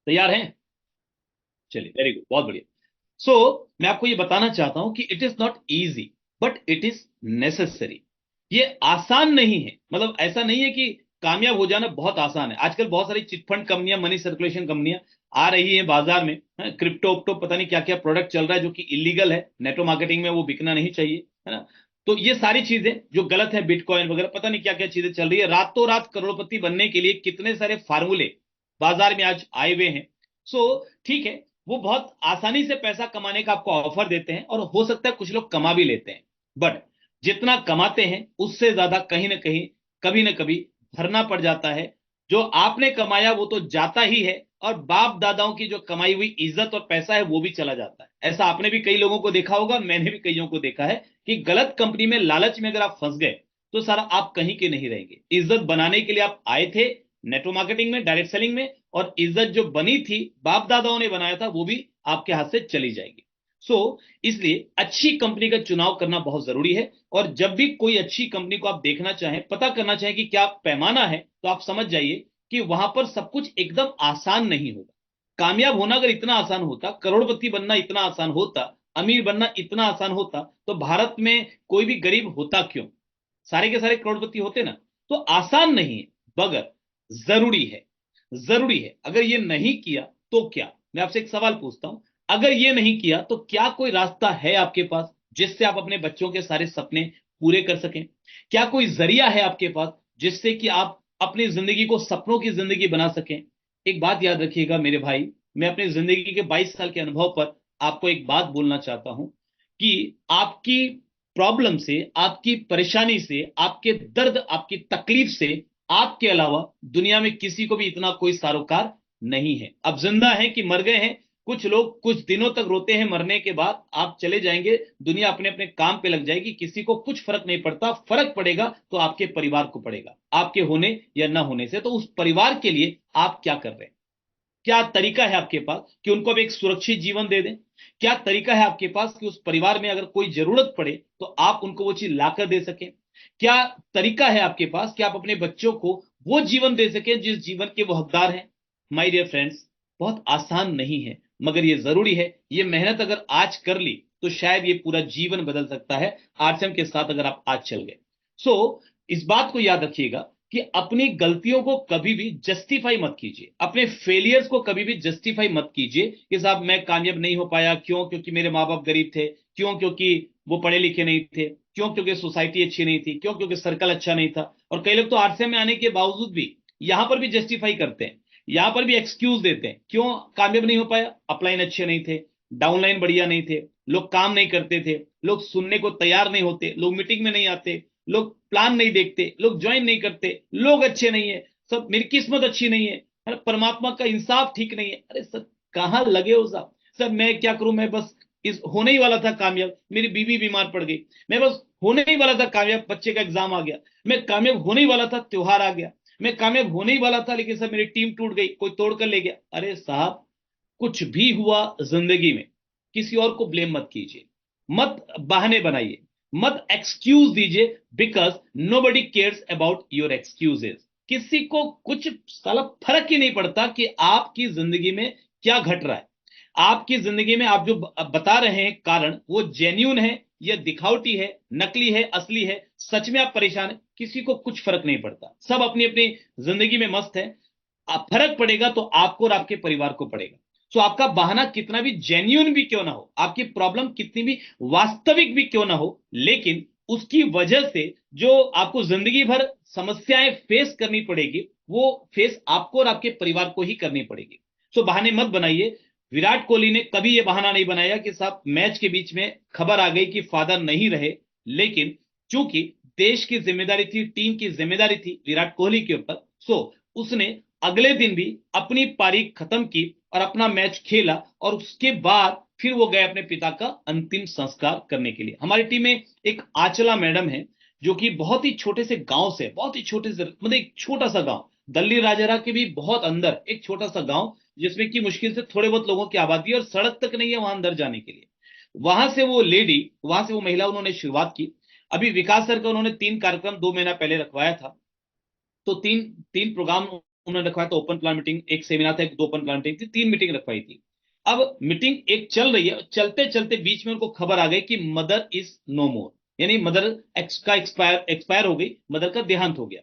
तैयार हैं? चलिए, वेरी गुड, बहुत बढ़िया। सो मैं आपको ये बताना चाहता हूं कि it is not easy, but it is necessary. ये आसान नहीं है, मतलब ऐसा नहीं है कि कामयाब हो जाना बहुत आसान है। आजकल बहुत सारी चिटफंड कंपनियां, मनी सर्कुलेशन कंपनियां आ रही हैं बाजार में। क्रिप्टो उप्टो पता नहीं क्या क्या प्रोडक्ट चल रहा है जो कि इलीगल है, नेटो मार्केटिंग में वो बिकना नहीं चाहिए, है ना। तो ये सारी चीजें जो गलत है, बिटकॉइन वगैरह, पता नहीं क्या क्या चीजें चल रही है। रातों रात करोड़पति बनने के लिए कितने सारे फार्मूले बाजार में आज आए हुए हैं। सो ठीक है, वो बहुत आसानी से पैसा कमाने का आपको ऑफर देते हैं, और हो सकता है कुछ लोग कमा भी लेते हैं। बट जितना कमाते हैं उससे ज्यादा कहीं ना कहीं, कभी ना कभी भरना पड़ जाता है। जो आपने कमाया वो तो जाता ही है, और बाप दादाओं की जो कमाई हुई इज्जत और पैसा है वो भी चला जाता है। ऐसा आपने भी कई लोगों को देखा होगा, मैंने भी कईयों को देखा है कि गलत कंपनी में, लालच में अगर आप फंस गए तो सारा आप कहीं के नहीं रहेंगे। इज्जत बनाने के लिए आप आए थे नेटवर्क मार्केटिंग में, डायरेक्ट सेलिंग में, और इज्जत जो बनी थी, बाप दादाओं ने बनाया था, वो भी आपके हाथ से चली जाएगी। इसलिए अच्छी कंपनी का चुनाव करना बहुत जरूरी है। और जब भी कोई अच्छी कंपनी को आप देखना चाहें, पता करना चाहें कि क्या पैमाना है, तो आप समझ जाइए कि वहां पर सब कुछ एकदम आसान नहीं होगा। कामयाब होना अगर इतना आसान होता, करोड़पति बनना इतना आसान होता, अमीर बनना इतना आसान होता, तो भारत में कोई भी गरीब होता क्यों? सारे के सारे करोड़पति होते ना। तो आसान नहीं है, मगर जरूरी है। जरूरी है। अगर ये नहीं किया तो क्या? मैं आपसे एक सवाल पूछता हूं, अगर ये नहीं किया तो क्या कोई रास्ता है आपके पास जिससे आप अपने बच्चों के सारे सपने पूरे कर सकें? क्या कोई जरिया है आपके पास जिससे कि आप अपनी जिंदगी को सपनों की जिंदगी बना सकें? एक बात याद रखिएगा मेरे भाई, मैं अपनी जिंदगी के 22 साल के अनुभव पर आपको एक बात बोलना चाहता हूं कि आपकी प्रॉब्लम से, आपकी परेशानी से, आपके दर्द, आपकी तकलीफ से, आपके अलावा दुनिया में किसी को भी इतना कोई सरोकार नहीं है। अब जिंदा है कि मर गए हैं, कुछ लोग कुछ दिनों तक रोते हैं, मरने के बाद आप चले जाएंगे, दुनिया अपने अपने काम पे लग जाएगी, किसी को कुछ फर्क नहीं पड़ता। फर्क पड़ेगा तो आपके परिवार को पड़ेगा, आपके होने या ना होने से। तो उस परिवार के लिए आप क्या कर रहे हैं? क्या तरीका है आपके पास कि उनको अब एक सुरक्षित जीवन दे दें? क्या तरीका है आपके पास कि उस परिवार में अगर कोई जरूरत पड़े तो आप उनको वो चीज लाकर दे सकें? क्या तरीका है आपके पास कि आप अपने बच्चों को वो जीवन दे सकें जिस जीवन के वो हकदार हैं? माय डियर फ्रेंड्स, बहुत आसान नहीं है, मगर ये जरूरी है। ये मेहनत अगर आज कर ली तो शायद ये पूरा जीवन बदल सकता है, RCM के साथ अगर आप आज चल गए। इस बात को याद रखिएगा कि अपनी गलतियों को कभी भी जस्टिफाई मत कीजिए, अपने फेलियर्स को कभी भी जस्टिफाई मत कीजिए कि साहब मैं कामयाब नहीं हो पाया, क्यों? क्योंकि मेरे माँ बाप गरीब थे, क्यों? क्योंकि वो पढ़े लिखे नहीं थे, क्यों? क्योंकि सोसाइटी अच्छी नहीं थी, क्यों? क्योंकि सर्कल अच्छा नहीं था। और कई लोग तो RCM में आने के बावजूद भी यहां पर भी जस्टिफाई करते हैं, यहां पर भी एक्सक्यूज देते हैं, क्यों कामयाब नहीं हो पाया? अपलाइन अच्छे नहीं थे, डाउनलाइन बढ़िया नहीं थे, लोग काम नहीं करते थे, लोग सुनने को तैयार नहीं होते, लोग मीटिंग में नहीं आते, लोग प्लान नहीं देखते, लोग ज्वाइन नहीं करते, लोग अच्छे नहीं है, सब मेरी किस्मत अच्छी नहीं है, अरे परमात्मा का इंसाफ ठीक नहीं है। अरे सर, कहां लगे हो साहब? सर मैं क्या करूं, मैं बस इस होने ही वाला था कामयाब, मेरी बीवी बीमार पड़ गई, मैं बस होने ही वाला था कामयाब, बच्चे का एग्जाम आ गया, मैं कामयाब होने ही वाला था, त्योहार आ गया, मैं कामयाब होने ही वाला था, लेकिन सर मेरी टीम टूट गई, कोई तोड़ कर ले गया। अरे साहब, कुछ भी हुआ जिंदगी में, किसी और को ब्लेम मत कीजिए, मत बहाने बनाइए, मत एक्सक्यूज दीजिए, because nobody cares about your excuses. किसी को कुछ साला फर्क ही नहीं पड़ता कि आपकी जिंदगी में क्या घट रहा है। आपकी जिंदगी में आप जो बता रहे हैं कारण, वो जेन्यून है या दिखावटी है, नकली है, असली है, सच में आप परेशान है, किसी को कुछ फर्क नहीं पड़ता। सब अपनी अपनी जिंदगी में मस्त है। फर्क पड़ेगा तो आपको और आपके परिवार को पड़ेगा। सो आपका बहाना कितना भी जेन्यून भी क्यों ना हो, आपकी प्रॉब्लम कितनी भी वास्तविक भी क्यों ना हो, लेकिन उसकी वजह से जो आपको जिंदगी भर समस्याएं फेस करनी पड़ेगी, वो फेस आपको और आपके परिवार को ही करनी पड़ेगी। सो बहाने मत बनाइए। विराट कोहली ने कभी यह बहाना नहीं बनाया कि साहब मैच के बीच में खबर आ गई कि फादर नहीं रहे, लेकिन चूंकि देश की जिम्मेदारी थी, टीम की जिम्मेदारी थी विराट कोहली के ऊपर, सो उसने अगले दिन भी अपनी पारी खत्म की और अपना मैच खेला, और उसके बाद फिर वो गए अपने पिता का अंतिम संस्कार करने के लिए। हमारी टीम में एक आंचला मैडम है, जो कि बहुत ही छोटे से गांव से, बहुत ही छोटे से, मतलब एक छोटा सा गांव, दल्ली राजरा के भी बहुत अंदर एक छोटा सा गांव, जिसमें कि मुश्किल से थोड़े बहुत लोगों की आबादी है और सड़क तक नहीं है वहां अंदर जाने के लिए। वहां से वो लेडी, वहां से वो महिला, उन्होंने शुरुआत की। अभी विकास सर का उन्होंने 3 कार्यक्रम 2 महीना पहले रखवाया था। तो तीन तीन प्रोग्राम उन्होंने रखवाया था, ओपन प्लान मीटिंग, एक सेमिनार था, एक दो ओपन प्लान मीटिंग थी, 3 मीटिंग रखवाई थी। अब मीटिंग एक चल रही है, चलते चलते बीच में उनको खबर आ गई कि मदर इज नो मोर, यानी मदर का एक्सपायर एक्सपायर हो गई, मदर का देहांत हो गया।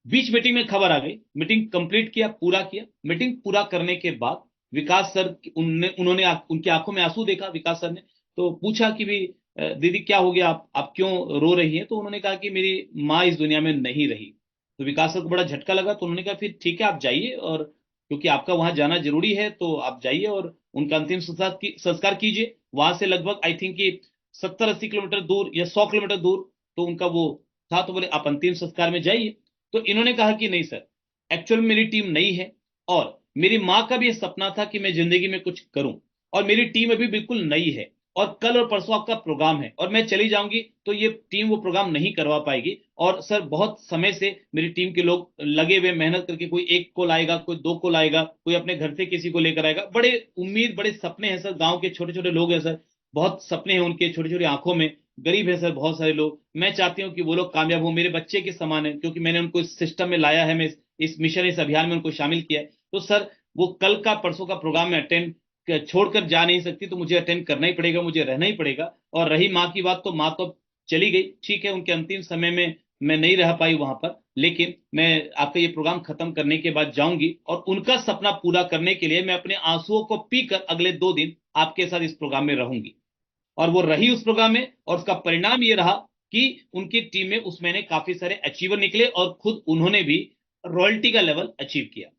बीच मीटिंग में खबर आ गई, मीटिंग कंप्लीट किया, पूरा किया। मीटिंग पूरा करने के बाद विकास सर, उन्होंने उनकी आंखों में आंसू देखा विकास सर ने। तो पूछा कि भी दीदी क्या हो गया, आप क्यों रो रही हैं? तो उन्होंने कहा कि मेरी माँ इस दुनिया में नहीं रही। तो विकास सर को बड़ा झटका लगा, तो उन्होंने कहा फिर ठीक है आप जाइए, और क्योंकि आपका वहां जाना जरूरी है तो आप जाइए और उनका अंतिम संस्कार कीजिए। वहां से लगभग आई थिंक कि 70-80 किलोमीटर दूर या 100 किलोमीटर दूर तो उनका वो था। तो बोले आप अंतिम संस्कार में जाइए। तो इन्होंने कहा कि नहीं सर, एक्चुअल मेरी टीम नहीं है, और मेरी माँ का भी ये सपना था कि मैं जिंदगी में कुछ करूं, और मेरी टीम अभी बिल्कुल नई है, और कल और परसों आपका प्रोग्राम है, और मैं चली जाऊंगी तो ये टीम वो प्रोग्राम नहीं करवा पाएगी। और सर बहुत समय से मेरी टीम के लोग लगे हुए मेहनत करके, कोई 1 कॉल आएगा, कोई 2 कॉल आएगा, कोई अपने घर से किसी को लेकर आएगा, बड़े उम्मीद, बड़े सपने हैं सर, गांव के छोटे छोटे लोग हैं सर, बहुत सपने हैं उनके छोटी छोटी आंखों में, गरीब है सर बहुत सारे लोग। मैं चाहती हूँ कि वो लोग कामयाब हो, मेरे बच्चे के समान है, क्योंकि मैंने उनको इस सिस्टम में लाया है, मैं इस मिशन, इस अभियान में उनको शामिल किया है। तो सर वो कल का परसों का प्रोग्राम में अटेंड छोड़कर जा नहीं सकती, तो मुझे अटेंड करना ही पड़ेगा, मुझे रहना ही पड़ेगा। और रही माँ की बात, तो माँ तो चली गई, ठीक है, उनके अंतिम समय में मैं नहीं रह पाई वहां पर, लेकिन मैं आपका ये प्रोग्राम खत्म करने के बाद जाऊंगी, और उनका सपना पूरा करने के लिए मैं अपने आंसुओं को पीकर अगले 2 दिन आपके साथ इस प्रोग्राम में रहूंगी। और वो रही उस प्रोग्राम में, और उसका परिणाम ये रहा कि उनकी टीम में उस महीने काफी सारे अचीवर निकले, और खुद उन्होंने भी रॉयल्टी का लेवल अचीव किया।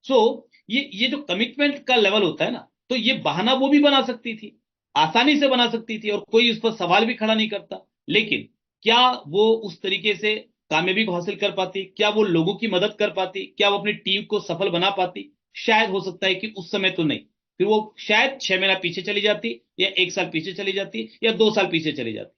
सो ये जो कमिटमेंट का लेवल होता है ना, तो ये बहाना वो भी बना सकती थी, आसानी से बना सकती थी, और कोई उस पर सवाल भी खड़ा नहीं करता। लेकिन क्या वो उस तरीके से कामयाबी को हासिल कर पाती? क्या वो लोगों की मदद कर पाती? क्या वो अपनी टीम को सफल बना पाती? शायद हो सकता है कि उस समय तो नहीं, फिर वो शायद 6 महीना पीछे चली जाती, या 1 साल पीछे चली जाती, या 2 साल पीछे चली जाती।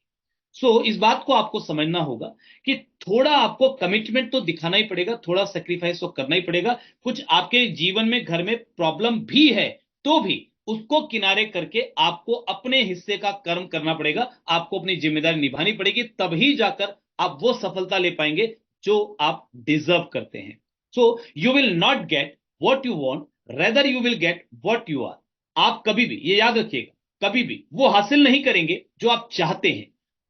सो इस बात को आपको समझना होगा कि थोड़ा आपको कमिटमेंट तो दिखाना ही पड़ेगा, थोड़ा सेक्रीफाइस तो करना ही पड़ेगा। कुछ आपके जीवन में घर में प्रॉब्लम भी है, तो भी उसको किनारे करके आपको अपने हिस्से का कर्म करना पड़ेगा, आपको अपनी जिम्मेदारी निभानी पड़ेगी, तभी जाकर आप वो सफलता ले पाएंगे जो आप डिजर्व करते हैं। So you will not get what you want, rather you will get what you are. आप कभी भी ये याद रखिएगा, कभी भी वो हासिल नहीं करेंगे जो आप चाहते हैं,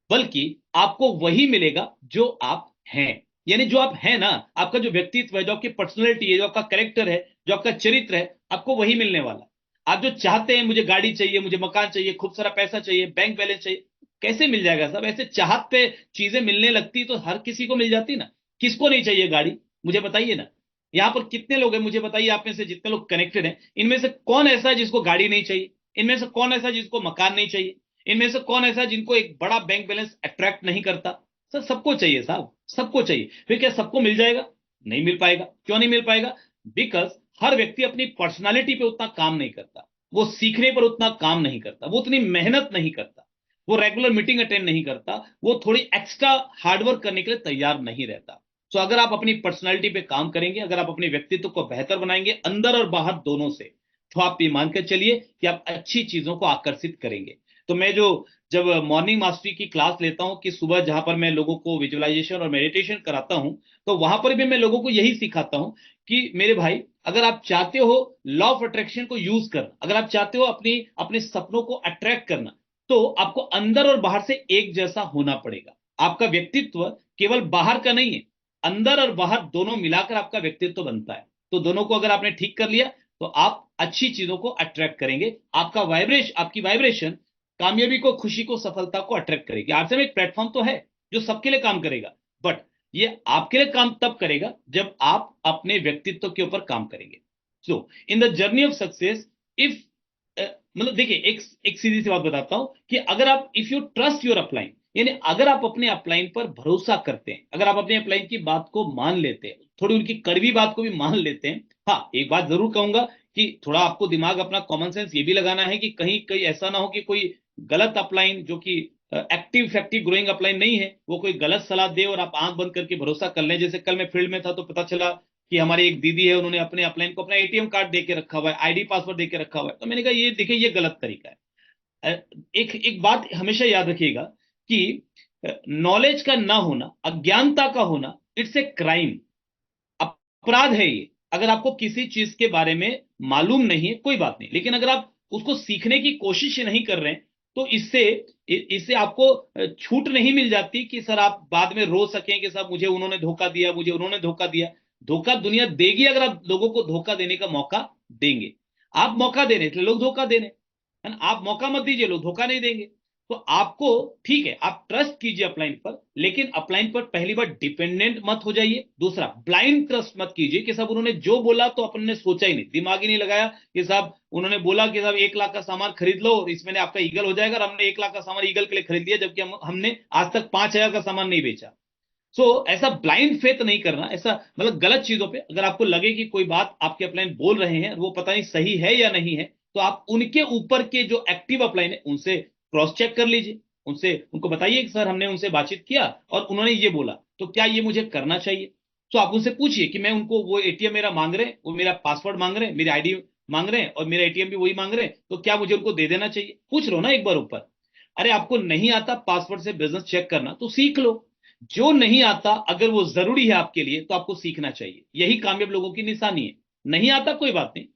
बल्कि आपको वही मिलेगा जो आप हैं। यानी जो आप हैं ना, आपका जो व्यक्तित्व है, जो आपकी पर्सनैलिटी है, जो आपका कैरेक्टर है, जो आपका चरित्र है, आपको वही मिलने वाला। आप जो चाहते हैं, मुझे गाड़ी चाहिए, मुझे मकान चाहिए, खूब सारा पैसा चाहिए, बैंक बैलेंस चाहिए, कैसे मिल जाएगा साहब? ऐसे चाहत पे चीजें मिलने लगती तो हर किसी को मिल जाती ना। किसको नहीं चाहिए गाड़ी, मुझे बताइए ना। यहाँ पर कितने लोग हैं, मुझे बताइए, आप में से जितने लोग कनेक्टेड हैं, इनमें से कौन ऐसा है जिसको गाड़ी नहीं चाहिए? इनमें से कौन ऐसा है जिसको मकान नहीं चाहिए? इनमें से कौन ऐसा है जिनको एक बड़ा बैंक बैलेंस अट्रैक्ट नहीं करता? सर सबको चाहिए साहब, सबको चाहिए। फिर क्या सबको मिल जाएगा? नहीं मिल पाएगा। क्यों नहीं मिल पाएगा? बिकॉज हर व्यक्ति अपनी पर्सनालिटी पे उतना काम नहीं करता, वो सीखने पर उतना काम नहीं करता, वो उतनी मेहनत नहीं करता। वो रेगुलर मीटिंग अटेंड नहीं करता, वो थोड़ी एक्स्ट्रा हार्डवर्क करने के लिए तैयार नहीं रहता। सो अगर आप अपनी पर्सनालिटी पे काम करेंगे, अगर आप अपने व्यक्तित्व को बेहतर बनाएंगे अंदर और बाहर दोनों से, तो आप ये मान कर चलिए कि आप अच्छी चीजों को आकर्षित करेंगे। तो मैं जो जब मॉर्निंग मास्टरी की क्लास लेता हूं कि सुबह जहां पर मैं लोगों को विजुअलाइजेशन और मेडिटेशन कराता हूं, तो वहां पर भी मैं लोगों को यही सिखाता हूं कि मेरे भाई, अगर आप चाहते हो लॉ ऑफ अट्रैक्शन को यूज करना, अगर आप चाहते हो अपनी अपने सपनों को अट्रैक्ट करना, तो आपको अंदर और बाहर से एक जैसा होना पड़ेगा। आपका व्यक्तित्व केवल बाहर का नहीं है, अंदर और बाहर दोनों मिलाकर आपका व्यक्तित्व बनता है। तो दोनों को अगर आपने ठीक कर लिया, तो आप अच्छी चीजों को अट्रैक्ट करेंगे। आपकी वाइब्रेशन कामयाबी को, खुशी को, सफलता को अट्रैक्ट करेगी। आरसीएम एक प्लेटफॉर्म तो है जो सबके लिए काम करेगा, बट ये आपके लिए काम तब करेगा जब आप अपने व्यक्तित्व के ऊपर काम करेंगे। So in the journey of success, if मतलब देखिए, एक सीधी सी बात बताता हूं कि अगर आप, if you trust your upline, यानी अगर आप अपने अपलाइन पर भरोसा करते हैं, अगर आप अपने अपलाइन की बात को मान लेते हैं, थोड़ी उनकी कड़वी बात को भी मान लेते हैं। हाँ, एक बात जरूर कहूंगा कि थोड़ा आपको दिमाग, अपना कॉमन सेंस ये भी लगाना है कि कहीं कहीं ऐसा ना हो कि कोई गलत अपलाइन, जो कि एक्टिव इफेक्टिव ग्रोइंग अपलाइन नहीं है, वो कोई गलत सलाह दे और आप आंख बंद करके भरोसा कर लें। जैसे कल मैं फील्ड में था तो पता चला कि हमारी एक दीदी है, उन्होंने अपने अपलाइन को अपना एटीएम कार्ड दे के रखा हुआ है, आईडी पासवर्ड दे के रखा हुआ है। तो मैंने कहा ये देखिए, ये गलत तरीका है। एक एक बात हमेशा याद रखिएगा कि नॉलेज का ना होना, अज्ञानता का होना, इट्स ए क्राइम, अपराध है ये। अगर आपको किसी चीज के बारे में मालूम नहीं है, कोई बात नहीं, लेकिन अगर आप उसको सीखने की कोशिश नहीं कर रहे हैं, तो इससे इससे आपको छूट नहीं मिल जाती कि सर आप बाद में रो सकें कि सर मुझे उन्होंने धोखा दिया, मुझे उन्होंने धोखा दिया। धोखा दुनिया देगी अगर आप लोगों को धोखा देने का मौका देंगे। आप मौका दे रहे हैं इसलिए लोग धोखा दे रहे हैं, है ना? आप मौका मत दीजिए, लोग धोखा नहीं देंगे। तो आपको, ठीक है, आप ट्रस्ट कीजिए अपलाइन पर, लेकिन अपलाइन पर पहली बार डिपेंडेंट मत हो जाइए। दूसरा, ब्लाइंड ट्रस्ट मत कीजिए कि साहब उन्होंने जो बोला तो अपन ने सोचा ही नहीं, दिमाग ही नहीं लगाया कि साहब उन्होंने बोला कि साहब 1 लाख का सामान खरीद लो और इसमें आपका ईगल हो जाएगा, और हमने 1 लाख का सामान ईगल के लिए खरीद लिया, जबकि हमने आज तक 5,000 का सामान नहीं बेचा। ऐसा ब्लाइंड फेथ नहीं करना, ऐसा मतलब गलत चीजों पे अगर आपको लगे कि कोई बात आपके अपलाइन बोल रहे हैं वो पता नहीं सही है या नहीं है, तो आप उनके ऊपर के जो एक्टिव अपलाइन है उनसे क्रॉस चेक कर लीजिए। उनसे, उनको बताइए कि सर हमने उनसे बातचीत किया और उन्होंने ये बोला, तो क्या ये मुझे करना चाहिए? तो आप उनसे पूछिए कि मैं उनको, वो एटीएम मेरा मांग रहे हैं, वो मेरा पासवर्ड मांग रहे हैं, मेरी आईडी मांग रहे हैं और मेरा एटीएम भी वही मांग रहे हैं, तो क्या मुझे उनको दे देना चाहिए? पूछ लो ना एक बार ऊपर। अरे आपको नहीं आता पासवर्ड से बिजनेस चेक करना, तो सीख लो। जो नहीं आता, अगर वो जरूरी है आपके लिए, तो आपको सीखना चाहिए। यही कामयाब लोगों की निशानी है। नहीं आता कोई बात नहीं।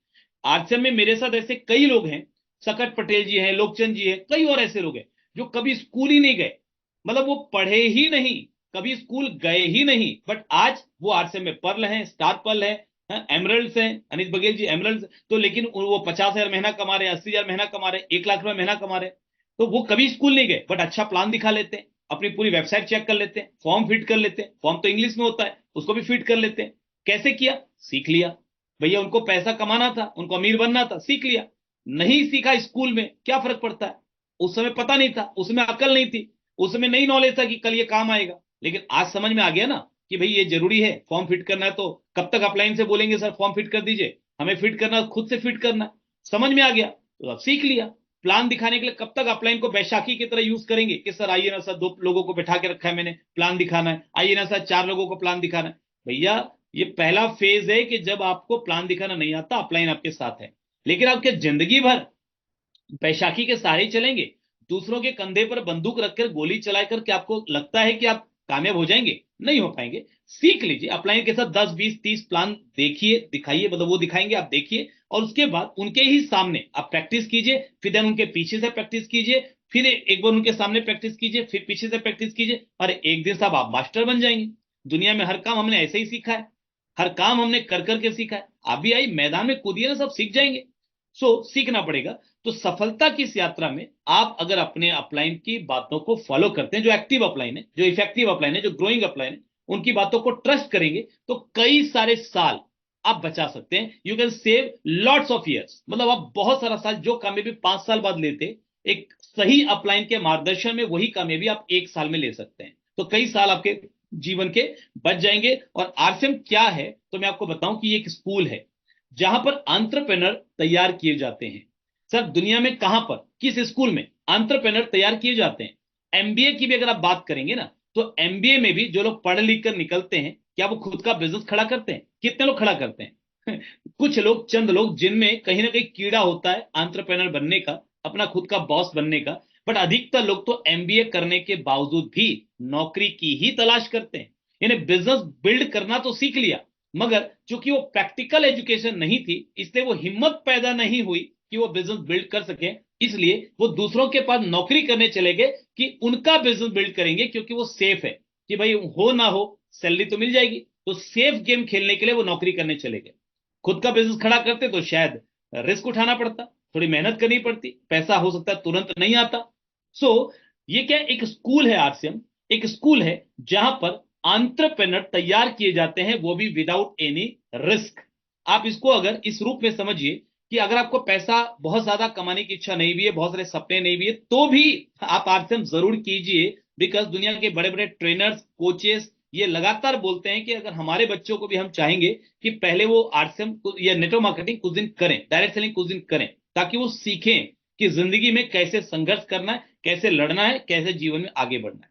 आरसीएम में मेरे साथ ऐसे कई लोग हैं, सकट पटेल जी हैं, लोकचंद जी हैं, कई और ऐसे लोग हैं जो कभी स्कूल ही नहीं गए, मतलब वो पढ़े ही नहीं, कभी स्कूल गए ही नहीं, बट आज वो आरसीएम में पर्ल हैं, स्टार पर्ल है, एमरल्ड्स हैं। अनित बघेल जी एमरल्ड्स, तो लेकिन वो 50,000 महीना कमा रहे, 80,000 महीना कमा रहे, 1 लाख रुपए महीना कमा रहे। तो वो कभी स्कूल नहीं गए, बट अच्छा प्लान दिखा लेते हैं, अपनी पूरी वेबसाइट चेक कर लेते हैं, फॉर्म फिट कर लेते हैं, फॉर्म तो इंग्लिश में होता है उसको भी फिट कर लेते हैं। कैसे किया? सीख लिया। भैया उनको पैसा कमाना था, उनको अमीर बनना था, सीख लिया। नहीं सीखा स्कूल में, क्या फर्क पड़ता है? उस समय पता नहीं था, उसमें अकल नहीं थी, उस समय नहीं नॉलेज था कि कल ये काम आएगा, लेकिन आज समझ में आ गया ना कि भाई ये जरूरी है, फॉर्म फिट करना है। तो कब तक अपलाइन से बोलेंगे सर फॉर्म फिट कर दीजिए? हमें फिट करना, खुद से फिट करना है। समझ में आ गया तो अब सीख लिया। प्लान दिखाने के लिए कब तक अपलाइन को बैशाखी की तरह यूज करेंगे कि सर आइए ना सर, 2 लोगों को बैठा के रखा है मैंने, प्लान दिखाना है, आइए ना सर 4 लोगों को प्लान दिखाना है। भैया ये पहला फेज है कि जब आपको प्लान दिखाना नहीं आता, अपलाइन आपके साथ है, लेकिन आपके जिंदगी भर बैशाखी के सहारे ही चलेंगे, दूसरों के कंधे पर बंदूक रखकर गोली चलाकर, क्या आपको लगता है कि आप कामयाब हो जाएंगे? नहीं हो पाएंगे। सीख लीजिए, अपलाइन के साथ 10 20 30 प्लान देखिए, दिखाइए, मतलब वो दिखाएंगे, आप देखिए, और उसके बाद उनके ही सामने आप प्रैक्टिस कीजिए, फिर देन उनके पीछे से प्रैक्टिस कीजिए, फिर एक बार उनके सामने प्रैक्टिस कीजिए, फिर पीछे से प्रैक्टिस कीजिए, और एक दिन साहब आप मास्टर बन जाएंगे। दुनिया में हर काम हमने ऐसे ही सीखा है, हर काम हमने कर करके सीखा है। आप भी आई मैदान में कूदिए ना, सब सीख जाएंगे। सीखना पड़ेगा। तो सफलता की इस यात्रा में आप अगर अपने अपलाइन की बातों को फॉलो करते हैं, जो एक्टिव अपलाइन है, जो इफेक्टिव अपलाइन है, जो ग्रोइंग अपलाइन है, उनकी बातों को ट्रस्ट करेंगे, तो कई सारे साल आप बचा सकते हैं। You can save lots of years, मतलब आप बहुत सारा साल, जो कामयाबी 5 साल बाद लेते, एक सही अपलाइन के मार्गदर्शन में वही कामयाबी आप 1 साल में ले सकते हैं। तो कई साल आपके जीवन के बच जाएंगे। और आरसीएम क्या है, तो मैं आपको बताऊं कि ये एक स्कूल है जहां पर एंटरप्रेन्योर तैयार किए जाते हैं। सर दुनिया में कहां पर, किस स्कूल में एंटरप्रेन्योर तैयार किए जाते हैं? एमबीए की भी अगर आप बात करेंगे ना, तो एमबीए में भी जो लोग पढ़ लिख कर निकलते हैं, क्या वो खुद का बिजनेस खड़ा करते हैं? कितने लोग खड़ा करते हैं? कुछ लोग, चंद लोग, जिनमें कहीं ना कहीं कीड़ा होता है एंटरप्रेन्योर बनने का, अपना खुद का बॉस बनने का। बट अधिकतर लोग तो एमबीए करने के बावजूद भी नौकरी की ही तलाश करते हैं। यानी बिजनेस बिल्ड करना तो सीख लिया, मगर चूंकि वो प्रैक्टिकल एजुकेशन नहीं थी, इसलिए वो हिम्मत पैदा नहीं हुई कि वो बिजनेस बिल्ड कर सके। इसलिए वो दूसरों के पास नौकरी करने चले गए कि उनका बिजनेस बिल्ड करेंगे, क्योंकि वो सेफ है कि भाई हो ना हो सैलरी तो मिल जाएगी। तो सेफ गेम खेलने के लिए वो नौकरी करने चले गए। खुद का बिजनेस खड़ा करते तो शायद रिस्क उठाना पड़ता, थोड़ी मेहनत करनी पड़ती, पैसा हो सकता है तुरंत नहीं आता। सो ये क्या, एक स्कूल है आरसीएम, एक स्कूल है जहां पर एंटरप्रेन्योर तैयार किए जाते हैं, वो भी विदाउट एनी रिस्क। आप इसको अगर इस रूप में समझिए कि अगर आपको पैसा बहुत ज्यादा कमाने की इच्छा नहीं भी है, बहुत सारे सपने नहीं भी है, तो भी आप आरसीएम जरूर कीजिए। बिकॉज दुनिया के बड़े बड़े ट्रेनर्स, कोचेस ये लगातार बोलते हैं कि अगर हमारे बच्चों को भी हम चाहेंगे कि पहले वो आरसीएम या नेटवर्क मार्केटिंग कुछ दिन करें, डायरेक्ट सेलिंग कुछ दिन करें, ताकि वो सीखें कि जिंदगी में कैसे संघर्ष करना है, कैसे लड़ना है, कैसे जीवन में आगे बढ़ना है।